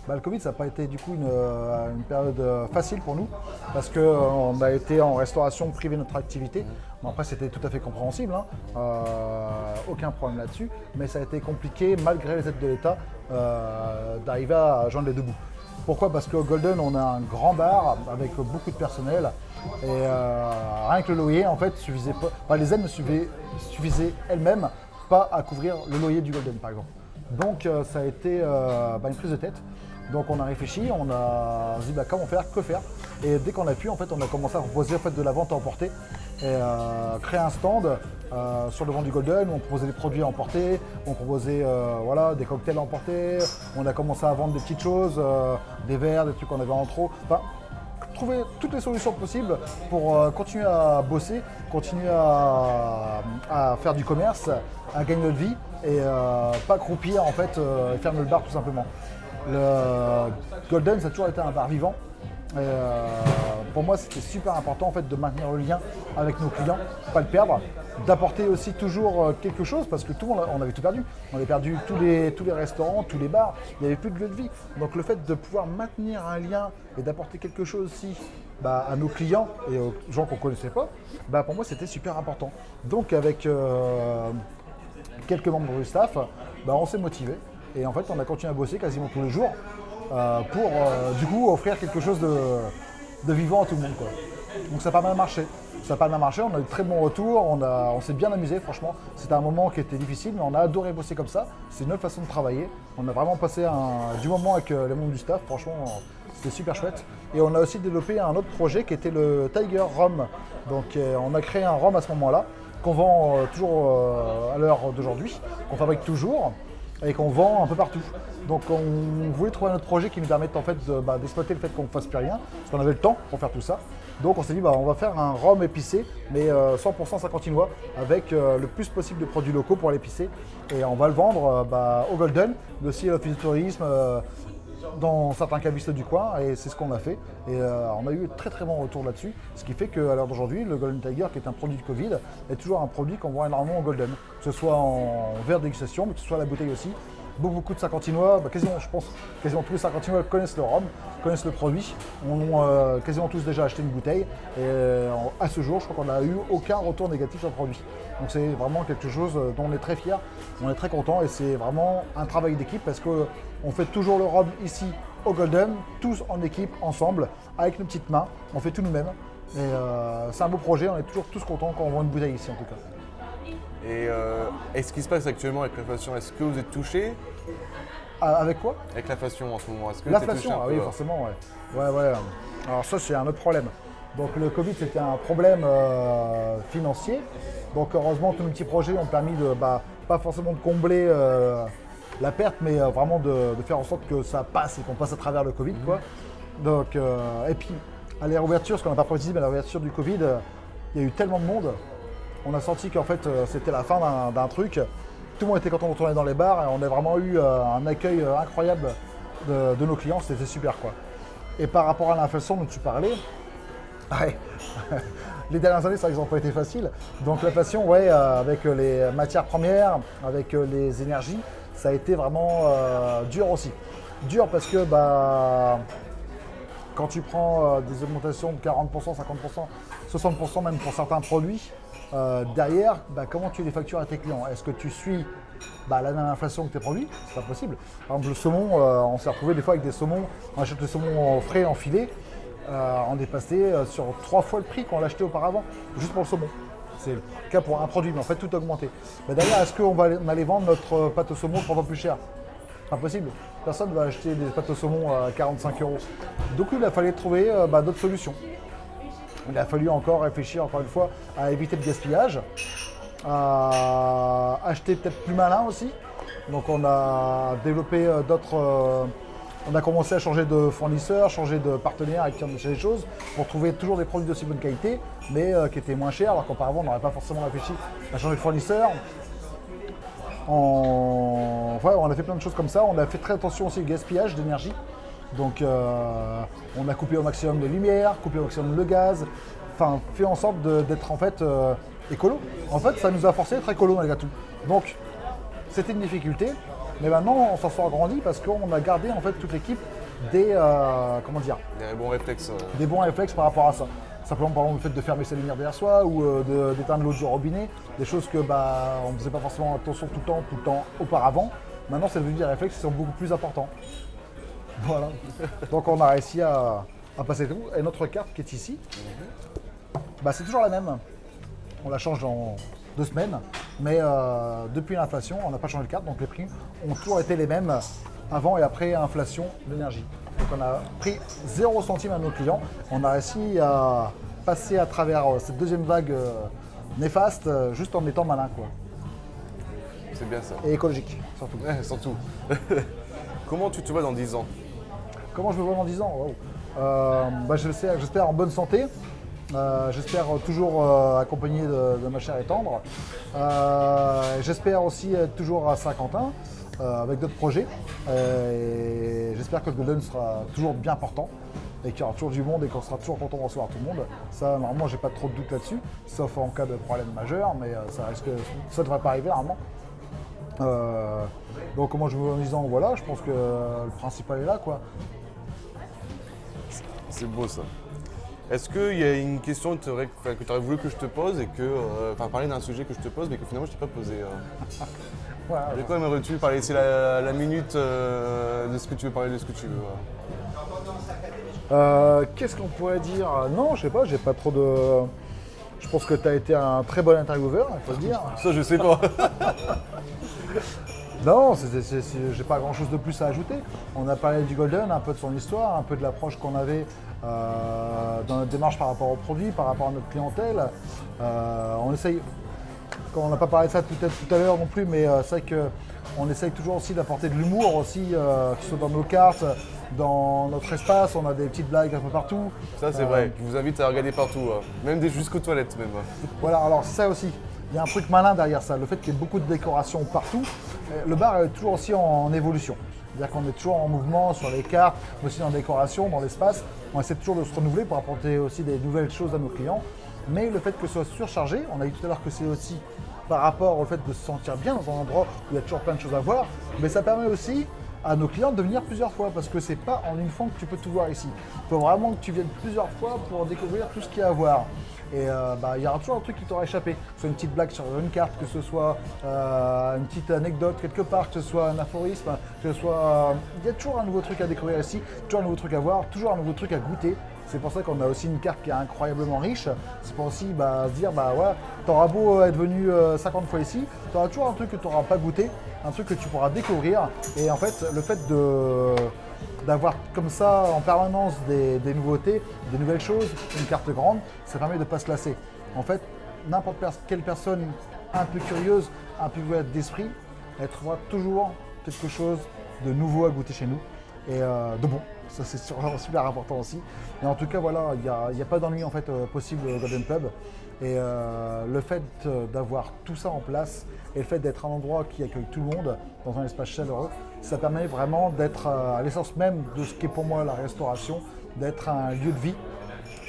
Le Covid, ça n'a pas été du coup une période facile pour nous parce qu'on a été en restauration privée de notre activité. Bon, après, c'était tout à fait compréhensible, aucun problème là-dessus, mais ça a été compliqué malgré les aides de l'État d'arriver à joindre les deux bouts. Pourquoi? Parce qu'au Golden, on a un grand bar avec beaucoup de personnel et rien que le loyer, en fait, suffisait pas. Les aides ne suffisaient elles-mêmes pas à couvrir le loyer du Golden, par exemple. Donc, ça a été une prise de tête. Donc on a réfléchi, on a dit comment faire, que faire. Et dès qu'on a pu, en fait, on a commencé à proposer de la vente à emporter et créer un stand sur le vent du Golden où on proposait des produits à emporter, on proposait des cocktails à emporter, on a commencé à vendre des petites choses, des verres, des trucs qu'on avait en trop. Enfin, trouver toutes les solutions possibles pour continuer à bosser, continuer à faire du commerce, à gagner notre vie et pas croupir en fait et fermer le bar tout simplement. Le Golden, ça a toujours été un bar vivant. Et pour moi, c'était super important en fait, de maintenir le lien avec nos clients, pas le perdre, d'apporter aussi toujours quelque chose parce que tout le monde, on avait tout perdu. On avait perdu tous les restaurants, tous les bars, il n'y avait plus de lieu de vie. Donc le fait de pouvoir maintenir un lien et d'apporter quelque chose aussi à nos clients et aux gens qu'on ne connaissait pas, pour moi, c'était super important. Donc avec quelques membres du staff, on s'est motivés. Et en fait, on a continué à bosser quasiment tous les jours pour du coup offrir quelque chose de vivant à tout le monde, quoi. Donc ça a pas mal marché. On a eu de très bons retours, on s'est bien amusé franchement. C'était un moment qui était difficile, mais on a adoré bosser comme ça. C'est une autre façon de travailler. On a vraiment passé du moment avec les membres du staff, franchement, c'était super chouette. Et on a aussi développé un autre projet qui était le Tiger Rum. Donc on a créé un rhum à ce moment-là, qu'on vend toujours à l'heure d'aujourd'hui, qu'on fabrique toujours et qu'on vend un peu partout. Donc on voulait trouver un autre projet qui nous permette en fait d'exploiter le fait qu'on ne fasse plus rien, parce qu'on avait le temps pour faire tout ça. Donc on s'est dit on va faire un rhum épicé, mais 100% saint-quentinois, avec le plus possible de produits locaux pour l'épicer. Et on va le vendre au Golden, mais aussi à l'Office du tourisme, dans certains cavistes du coin, et c'est ce qu'on a fait. Et on a eu très très bon retour là-dessus, ce qui fait qu'à l'heure d'aujourd'hui, le Golden Tiger, qui est un produit du Covid, est toujours un produit qu'on vend énormément au Golden, que ce soit en verre dégustation, mais que ce soit à la bouteille aussi. Beaucoup de Saint-Quentinois, quasiment, je pense, quasiment tous les Saint-Quentinois connaissent le rhum, connaissent le produit, ont quasiment tous déjà acheté une bouteille, et à ce jour, je crois qu'on n'a eu aucun retour négatif sur le produit. Donc c'est vraiment quelque chose dont on est très fiers, on est très content, et c'est vraiment un travail d'équipe parce qu'on fait toujours le rhum ici au Golden, tous en équipe, ensemble, avec nos petites mains, on fait tout nous-mêmes. Et c'est un beau projet, on est toujours tous contents quand on vend une bouteille ici en tout cas. Et ce qui se passe actuellement avec l'inflation, est-ce que vous êtes touché? Avec quoi? Avec l'inflation en ce moment, est-ce que l'inflation, oui, forcément, ouais. Alors ça, c'est un autre problème. Donc le Covid, c'était un problème financier. Donc heureusement, tous nos petits projets ont permis de, pas forcément de combler la perte, mais vraiment de faire en sorte que ça passe et qu'on passe à travers le Covid, quoi. Donc, et puis, à la réouverture, ce qu'on n'a pas précisé, mais à la réouverture du Covid, il y a eu tellement de monde. On a senti qu'en fait, c'était la fin d'un truc. Tout le monde était content de retourner dans les bars et on a vraiment eu un accueil incroyable de nos clients. C'était super, quoi. Et par rapport à l'inflation dont tu parlais, Ouais. Les dernières années, c'est vrai qu'ils n'ont pas été faciles. Donc l'inflation, ouais, avec les matières premières, avec les énergies, ça a été vraiment dur aussi. Dur parce que quand tu prends des augmentations de 40%, 50%, 60% même pour certains produits, derrière, comment tu les factures à tes clients? Est-ce que tu suis la même inflation que tes produits? C'est pas possible. Par exemple, le saumon, on s'est retrouvé des fois avec des saumons, on achète le saumon frais en filet, on est passé sur 3 fois le prix qu'on l'achetait auparavant, juste pour le saumon. C'est le cas pour un produit, mais en fait tout a augmenté. Derrière, est-ce qu'on va allait vendre notre pâte au saumon 3 fois plus cher? Impossible. Personne ne va acheter des pâtes au saumon à 45 euros. Donc il a fallu trouver d'autres solutions. Il a fallu encore réfléchir, encore une fois, à éviter le gaspillage, à acheter peut-être plus malin aussi. Donc on a développé on a commencé à changer de fournisseur, changer de partenaire avec qui on achète des choses pour trouver toujours des produits d'aussi bonne qualité, mais qui étaient moins chers, alors qu'auparavant on n'aurait pas forcément réfléchi à changer de fournisseur. On a fait plein de choses comme ça. On a fait très attention aussi au gaspillage d'énergie. Donc on a coupé au maximum de lumière, coupé au maximum le gaz, enfin fait en sorte d'être en fait écolo. En fait, ça nous a forcé à être écolo malgré tout. Donc c'était une difficulté, mais maintenant on s'en sort grandi parce qu'on a gardé en fait toute l'équipe des bons réflexes. Des bons réflexes par rapport à ça. Simplement par exemple le fait de fermer ses lumières derrière soi ou d'éteindre l'eau du robinet, des choses que on ne faisait pas forcément attention tout le temps auparavant. Maintenant c'est devenu des réflexes qui sont beaucoup plus importants. Voilà. Donc on a réussi à passer tout. Et notre carte qui est ici, c'est toujours la même. On la change dans 2 semaines, mais depuis l'inflation, on n'a pas changé de carte, donc les prix ont toujours été les mêmes avant et après inflation de l'énergie. Donc on a pris 0 centime à nos clients. On a réussi à passer à travers cette deuxième vague néfaste juste en étant malin, quoi. C'est bien ça. Et écologique, surtout. Ouais, surtout. Comment tu te vois dans 10 ans? Comment je me vois dans 10 ans? Wow. J'espère en bonne santé. J'espère toujours accompagné de ma chère et tendre. J'espère aussi être toujours à Saint-Quentin avec d'autres projets. Et j'espère que le Golden sera toujours bien portant et qu'il y aura toujours du monde et qu'on sera toujours content de recevoir tout le monde. Ça, normalement, j'ai pas trop de doute là-dessus, sauf en cas de problème majeur, mais ça devrait pas arriver normalement. Donc comment je me vois dans 10 ans? Voilà, je pense que le principal est là, quoi. C'est beau ça. Est-ce qu'il y a une question que tu aurais voulu que je te pose et parler d'un sujet que je te pose mais que finalement je t'ai pas posé Voilà. De quoi aimerais-tu parler? C'est la minute de ce que tu veux parler, de ce que tu veux. Qu'est-ce qu'on pourrait dire? Non, je sais pas, j'ai pas trop de... Je pense que tu as été un très bon intervieweur, il faut le dire. Ça je sais pas. Non, j'ai pas grand chose de plus à ajouter. On a parlé du Golden, un peu de son histoire, un peu de l'approche qu'on avait dans notre démarche par rapport aux produits, par rapport à notre clientèle. On essaye, on n'a pas parlé de ça tout à l'heure non plus, mais c'est vrai qu'on essaye toujours aussi d'apporter de l'humour aussi, que ce soit dans nos cartes, dans notre espace, on a des petites blagues un peu partout. Ça c'est vrai, je vous invite à regarder partout, même jusqu'aux toilettes même. Voilà, alors c'est ça aussi. Il y a un truc malin derrière ça, le fait qu'il y ait beaucoup de décorations partout. Le bar est toujours aussi en évolution. C'est-à-dire qu'on est toujours en mouvement sur les cartes, mais aussi dans la décoration, dans l'espace. On essaie toujours de se renouveler pour apporter aussi des nouvelles choses à nos clients. Mais le fait que ce soit surchargé, on a dit tout à l'heure que c'est aussi par rapport au fait de se sentir bien dans un endroit où il y a toujours plein de choses à voir, mais ça permet aussi à nos clients de venir plusieurs fois parce que c'est pas en une fois que tu peux tout voir ici. Il faut vraiment que tu viennes plusieurs fois pour découvrir tout ce qu'il y a à voir. Et il y aura toujours un truc qui t'aura échappé, que ce soit une petite blague sur une carte, que ce soit une petite anecdote quelque part, que ce soit un aphorisme, que ce soit... Il y a toujours un nouveau truc à découvrir ici, toujours un nouveau truc à voir, toujours un nouveau truc à goûter. C'est pour ça qu'on a aussi une carte qui est incroyablement riche. C'est pour aussi se dire, ouais, t'auras beau être venu 50 fois ici, t'auras toujours un truc que tu n'auras pas goûté, un truc que tu pourras découvrir. Et en fait, le fait d'avoir comme ça en permanence des nouveautés, des nouvelles choses, une carte grande, ça permet de ne pas se lasser. En fait, n'importe quelle personne un peu curieuse, un peu ouverte d'esprit, elle trouvera toujours quelque chose de nouveau à goûter chez nous et de bon. Ça c'est super important aussi. Et en tout cas voilà, il n'y a pas d'ennui en fait possible au Golden Pub. Et le fait d'avoir tout ça en place et le fait d'être un endroit qui accueille tout le monde dans un espace chaleureux, ça permet vraiment d'être à l'essence même de ce qu'est pour moi la restauration, d'être un lieu de vie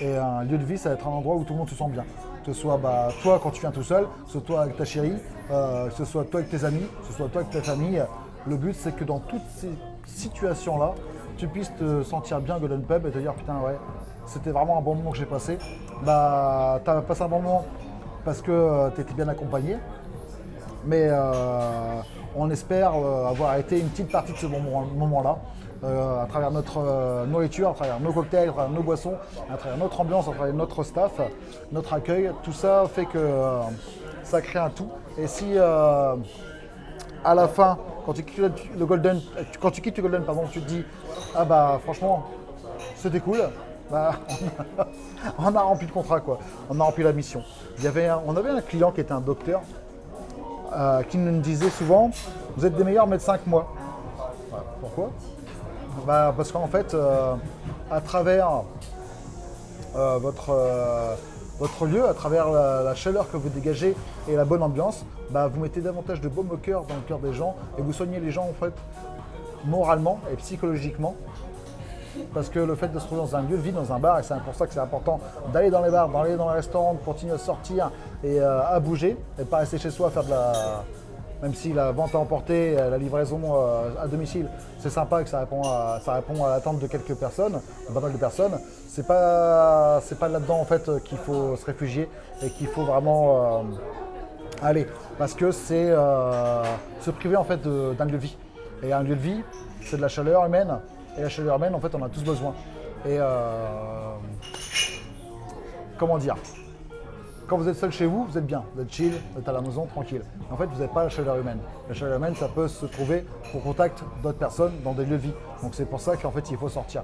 Et un lieu de vie, ça va être un endroit où tout le monde se sent bien. Que ce soit toi quand tu viens tout seul, que ce soit toi avec ta chérie, que ce soit toi avec tes amis, que ce soit toi avec ta famille. Le but, c'est que dans toutes ces situations-là, tu puisses te sentir bien Golden Pub et te dire putain ouais, c'était vraiment un bon moment que j'ai passé. Bah, tu as passé un bon moment parce que tu étais bien accompagné. Mais on espère avoir été une petite partie de ce bon moment-là. À travers notre nourriture, à travers nos cocktails, à travers nos boissons, à travers notre ambiance, à travers notre staff, notre accueil. Tout ça fait que ça crée un tout. Et si à la fin, quand tu quittes le Golden, pardon, tu te dis ah bah franchement c'était cool, bah, on a rempli le contrat quoi, on a rempli la mission. On avait un client qui était un docteur qui nous disait souvent vous êtes des meilleurs médecins que moi. Voilà. Pourquoi? Bah, parce qu'en fait, à travers votre lieu, à travers la chaleur que vous dégagez et la bonne ambiance, bah, vous mettez davantage de baume au cœur dans le cœur des gens et vous soignez les gens en fait moralement et psychologiquement. Parce que le fait de se trouver dans un lieu de vie, dans un bar, et c'est pour ça que c'est important d'aller dans les bars, d'aller dans les restaurants, de continuer à sortir et à bouger, et pas rester chez soi à faire de la... Même si la vente à emporter, la livraison à domicile, c'est sympa et que ça répond à l'attente de quelques personnes, pas mal de personnes, c'est pas là-dedans en fait qu'il faut se réfugier et qu'il faut vraiment aller. Parce que c'est se priver en fait d'un lieu de vie. Et un lieu de vie, c'est de la chaleur humaine. Et la chaleur humaine, en fait, on a tous besoin. Et comment dire? Quand vous êtes seul chez vous, vous êtes bien, vous êtes chill, vous êtes à la maison, tranquille. En fait, vous n'avez pas la chaleur humaine. La chaleur humaine, ça peut se trouver au contact d'autres personnes dans des lieux de vie. Donc c'est pour ça qu'en fait, il faut sortir.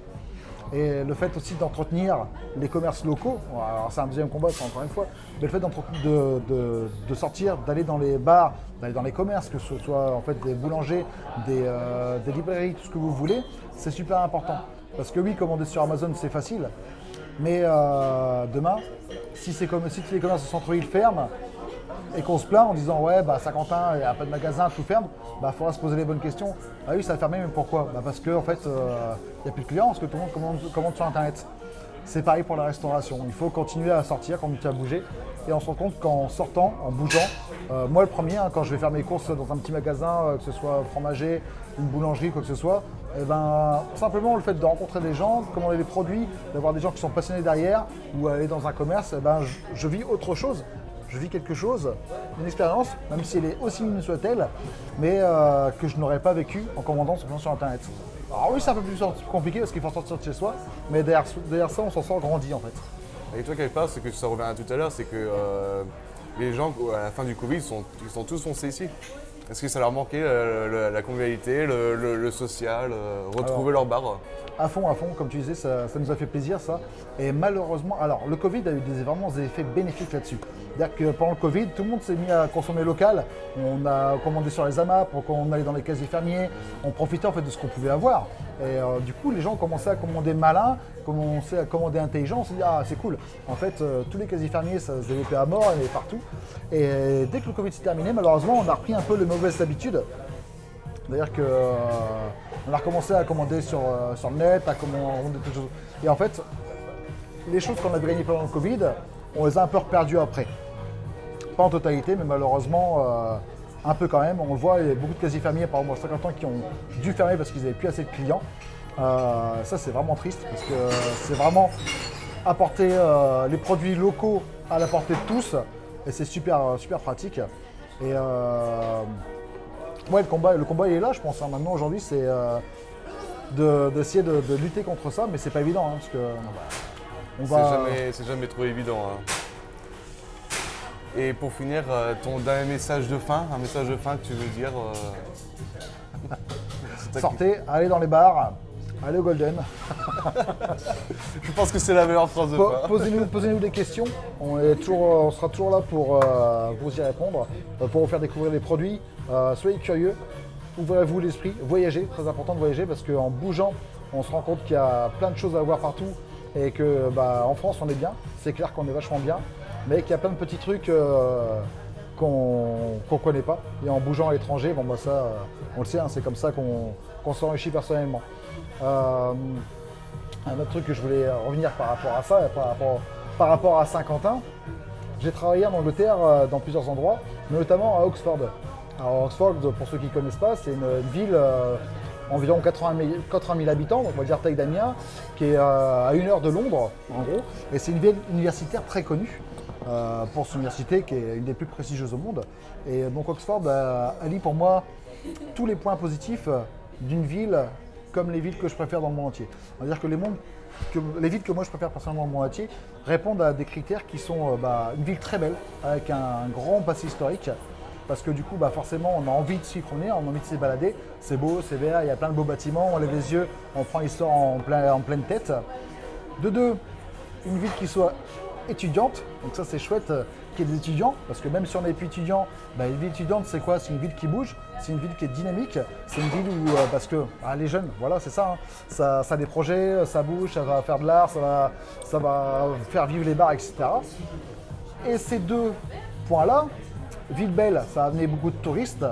Et le fait aussi d'entretenir les commerces locaux, alors c'est un deuxième combat, c'est encore une fois, mais le fait de sortir, d'aller dans les bars, d'aller dans les commerces, que ce soit en fait des boulangers, des librairies, tout ce que vous voulez, c'est super important. Parce que oui, commander sur Amazon, c'est facile, mais demain, si les commerces de centre-ville ferment et qu'on se plaint en disant ouais, bah Saint-Quentin, il n'y a pas de magasin, tout ferme, bah faudra se poser les bonnes questions. Ah oui, ça a fermé, mais pourquoi? Bah parce qu'en fait, il n'y a plus de clients, parce que tout le monde commande sur Internet. C'est pareil pour la restauration. Il faut continuer à sortir, continuer à bouger. Et on se rend compte qu'en sortant, en bougeant, moi le premier, quand je vais faire mes courses dans un petit magasin, que ce soit fromager, une boulangerie, quoi que ce soit, et ben, simplement le fait de rencontrer des gens, de commander des produits, d'avoir des gens qui sont passionnés derrière, ou aller dans un commerce, et ben, je vis autre chose. Je vis quelque chose, une expérience, même si elle est aussi minime soit-elle, mais que je n'aurais pas vécu en commandant simplement sur Internet. Alors oui, c'est un peu plus compliqué parce qu'il faut sortir de chez soi, mais derrière ça, on s'en sort grandi en fait. Et toi, quelque part, c'est que ça revient à tout à l'heure, c'est que les gens, à la fin du Covid, ils sont tous foncés ici. Est-ce que ça leur manquait la convivialité, le social, retrouver leur bar? À fond, comme tu disais, ça nous a fait plaisir ça. Et malheureusement, alors le Covid a eu vraiment des effets bénéfiques là-dessus. C'est-à-dire que pendant le Covid, tout le monde s'est mis à consommer local. On a commandé sur les AMAP, on allait dans les casiers fermiers, on profitait en fait de ce qu'on pouvait avoir. Et du coup, les gens ont commencé à commander malin, commencé à commander intelligent. On s'est dit ah c'est cool. En fait, tous les casiers fermiers, ça se développait à mort, il y avait partout. Et dès que le Covid s'est terminé, malheureusement, on a repris un peu les mauvaises habitudes. C'est-à-dire qu'on a recommencé à commander sur le net, à commander toutes choses. Et en fait, les choses qu'on avait gagnées pendant le Covid, on les a un peu reperdues après. Pas en totalité, mais malheureusement, un peu quand même. On le voit, il y a beaucoup de casiers fermiers, par exemple, à 50 ans, qui ont dû fermer parce qu'ils n'avaient plus assez de clients. Ça, c'est vraiment triste, parce que c'est vraiment apporter les produits locaux à la portée de tous, et c'est super pratique. Et ouais, le combat il est là, je pense. Maintenant, aujourd'hui, c'est d'essayer de lutter contre ça, mais c'est pas évident, parce que c'est jamais trop évident. Et pour finir, ton dernier message de fin, un message de fin que tu veux dire sortez, allez dans les bars, allez au Golden. Je pense que c'est la meilleure phrase de fin. Posez-nous des questions, on sera toujours là pour vous y répondre, pour vous faire découvrir les produits. Soyez curieux, ouvrez-vous l'esprit, voyagez, très important de voyager parce qu'en bougeant, on se rend compte qu'il y a plein de choses à voir partout et que en France on est bien, c'est clair qu'on est vachement bien, mais qu'il y a plein de petits trucs qu'on ne connaît pas. Et en bougeant à l'étranger, ça, on le sait, c'est comme ça qu'on s'enrichit personnellement. Un autre truc que je voulais revenir par rapport à ça, par rapport à Saint-Quentin, j'ai travaillé en Angleterre dans plusieurs endroits, mais notamment à Oxford. Alors Oxford, pour ceux qui ne connaissent pas, c'est une ville environ 80 000 habitants, donc on va dire taille d'Amiens, qui est à 1 heure de Londres, en gros. Et c'est une ville universitaire très connue pour son université, qui est une des plus prestigieuses au monde. Et donc Oxford allie pour moi tous les points positifs d'une ville comme les villes que je préfère dans le monde entier. On va dire que les villes que moi je préfère personnellement dans le monde entier répondent à des critères qui sont une ville très belle, avec un grand passé historique, parce que du coup forcément on a envie de s'y promener, on a envie de s'y balader, c'est beau, c'est vert, il y a plein de beaux bâtiments, on lève les yeux, on prend l'histoire en pleine tête. De deux, une ville qui soit étudiante, donc ça c'est chouette qu'il y ait des étudiants, parce que même si on n'est plus étudiant, une ville étudiante c'est quoi? C'est une ville qui bouge, c'est une ville qui est dynamique, c'est une ville où, parce que les jeunes, voilà c'est ça, ça a des projets, ça bouge, ça va faire de l'art, ça va faire vivre les bars, etc. Et ces deux points-là, ville belle, ça va amener beaucoup de touristes,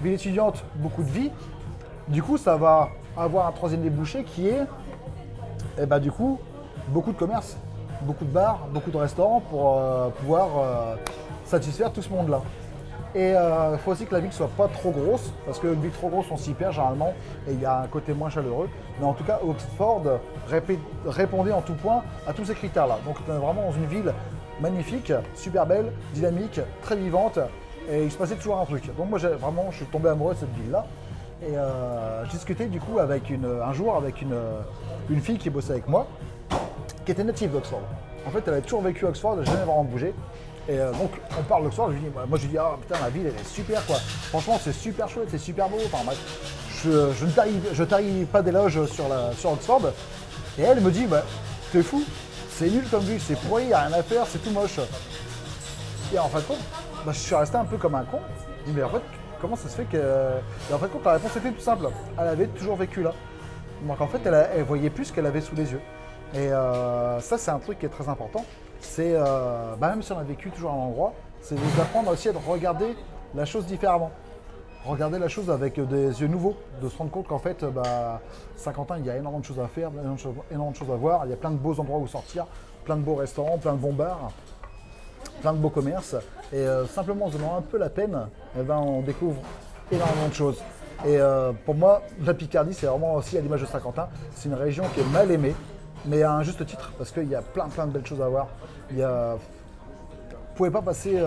ville étudiante, beaucoup de vie, du coup ça va avoir un troisième débouché qui est, du coup, beaucoup de commerce. Beaucoup de bars, beaucoup de restaurants pour pouvoir satisfaire tout ce monde-là. Et il faut aussi que la ville soit pas trop grosse, parce qu'une ville trop grosse, on s'y perd généralement, et il y a un côté moins chaleureux. Mais en tout cas, Oxford répondait en tout point à tous ces critères-là. Donc on est vraiment dans une ville magnifique, super belle, dynamique, très vivante, et il se passait toujours un truc. Donc moi, je suis tombé amoureux de cette ville-là. Et j'ai discuté du coup un jour avec une fille qui bossait avec moi, qui était native d'Oxford. En fait, elle avait toujours vécu à Oxford, elle n'a jamais vraiment bougé. Et donc, on parle d'Oxford, moi je lui dis, ah putain, la ville, elle est super quoi. Franchement, c'est super chouette, c'est super beau. Enfin bref, je tarie pas d'éloges sur Oxford. Et elle me dit, t'es fou, c'est nul comme ville, c'est pourri, y a rien à faire, c'est tout moche. Et en fin de compte, je suis resté un peu comme un con. Je dis, mais en fait, comment ça se fait que. Et en fin de compte, la réponse était tout simple. Elle avait toujours vécu là. Donc en fait, elle voyait plus ce qu'elle avait sous les yeux. Et ça, c'est un truc qui est très important. C'est, même si on a vécu toujours à un endroit, c'est d'apprendre aussi à regarder la chose différemment. Regarder la chose avec des yeux nouveaux, de se rendre compte qu'en fait, Saint-Quentin, il y a énormément de choses à faire, énormément de choses à voir. Il y a plein de beaux endroits où sortir, plein de beaux restaurants, plein de bons bars, plein de beaux commerces. Et simplement en se donnant un peu la peine, on découvre énormément de choses. Et pour moi, la Picardie, c'est vraiment aussi à l'image de Saint-Quentin. C'est une région qui est mal aimée, mais à un juste titre, parce qu'il y a plein de belles choses à voir. Vous ne pouvez pas passer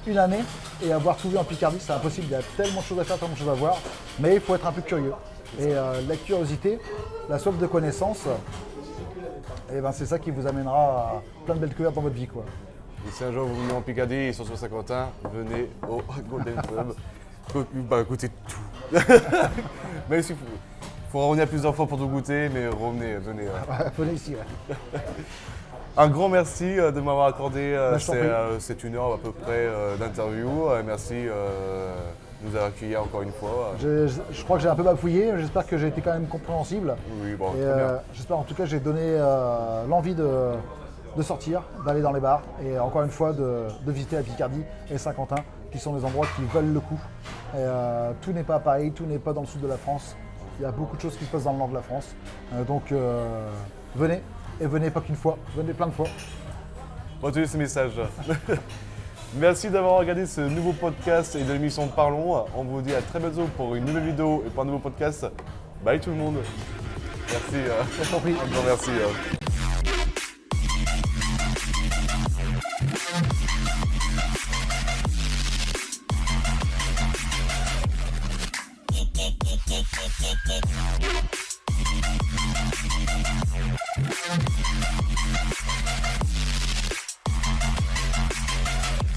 une année et avoir tout vu en Picardie, c'est impossible. Il y a tellement de choses à faire, tellement de choses à voir, mais il faut être un peu curieux. Et la curiosité, la soif de connaissance, c'est ça qui vous amènera à plein de belles découvertes dans votre vie, quoi. Et si un jour vous venez en Picardie et sont sur Saint-Quentin, venez au Golden Pub. Goûtez tout. Même s'il faut revenir plusieurs fois pour tout goûter, mais venez. Venez ici, ouais. Un grand merci de m'avoir accordé cette 1 heure à peu près d'interview. Merci de nous avoir accueillis encore une fois. Je crois que j'ai un peu bafouillé, j'espère que j'ai été quand même compréhensible. Oui, bon, et, très bien. j'espère en tout cas que j'ai donné l'envie de sortir, d'aller dans les bars et encore une fois de visiter la Picardie et Saint-Quentin, qui sont des endroits qui valent le coup. Et, tout n'est pas à Paris, tout n'est pas dans le sud de la France. Il y a beaucoup de choses qui se passent dans le nord de la France. Donc venez, et venez pas qu'une fois, venez plein de fois. Retenez ce message. Merci d'avoir regardé ce nouveau podcast et de l'émission Parlons. On vous dit à très bientôt pour une nouvelle vidéo et pour un nouveau podcast. Bye tout le monde. Merci. Je t'en prie. Un grand merci.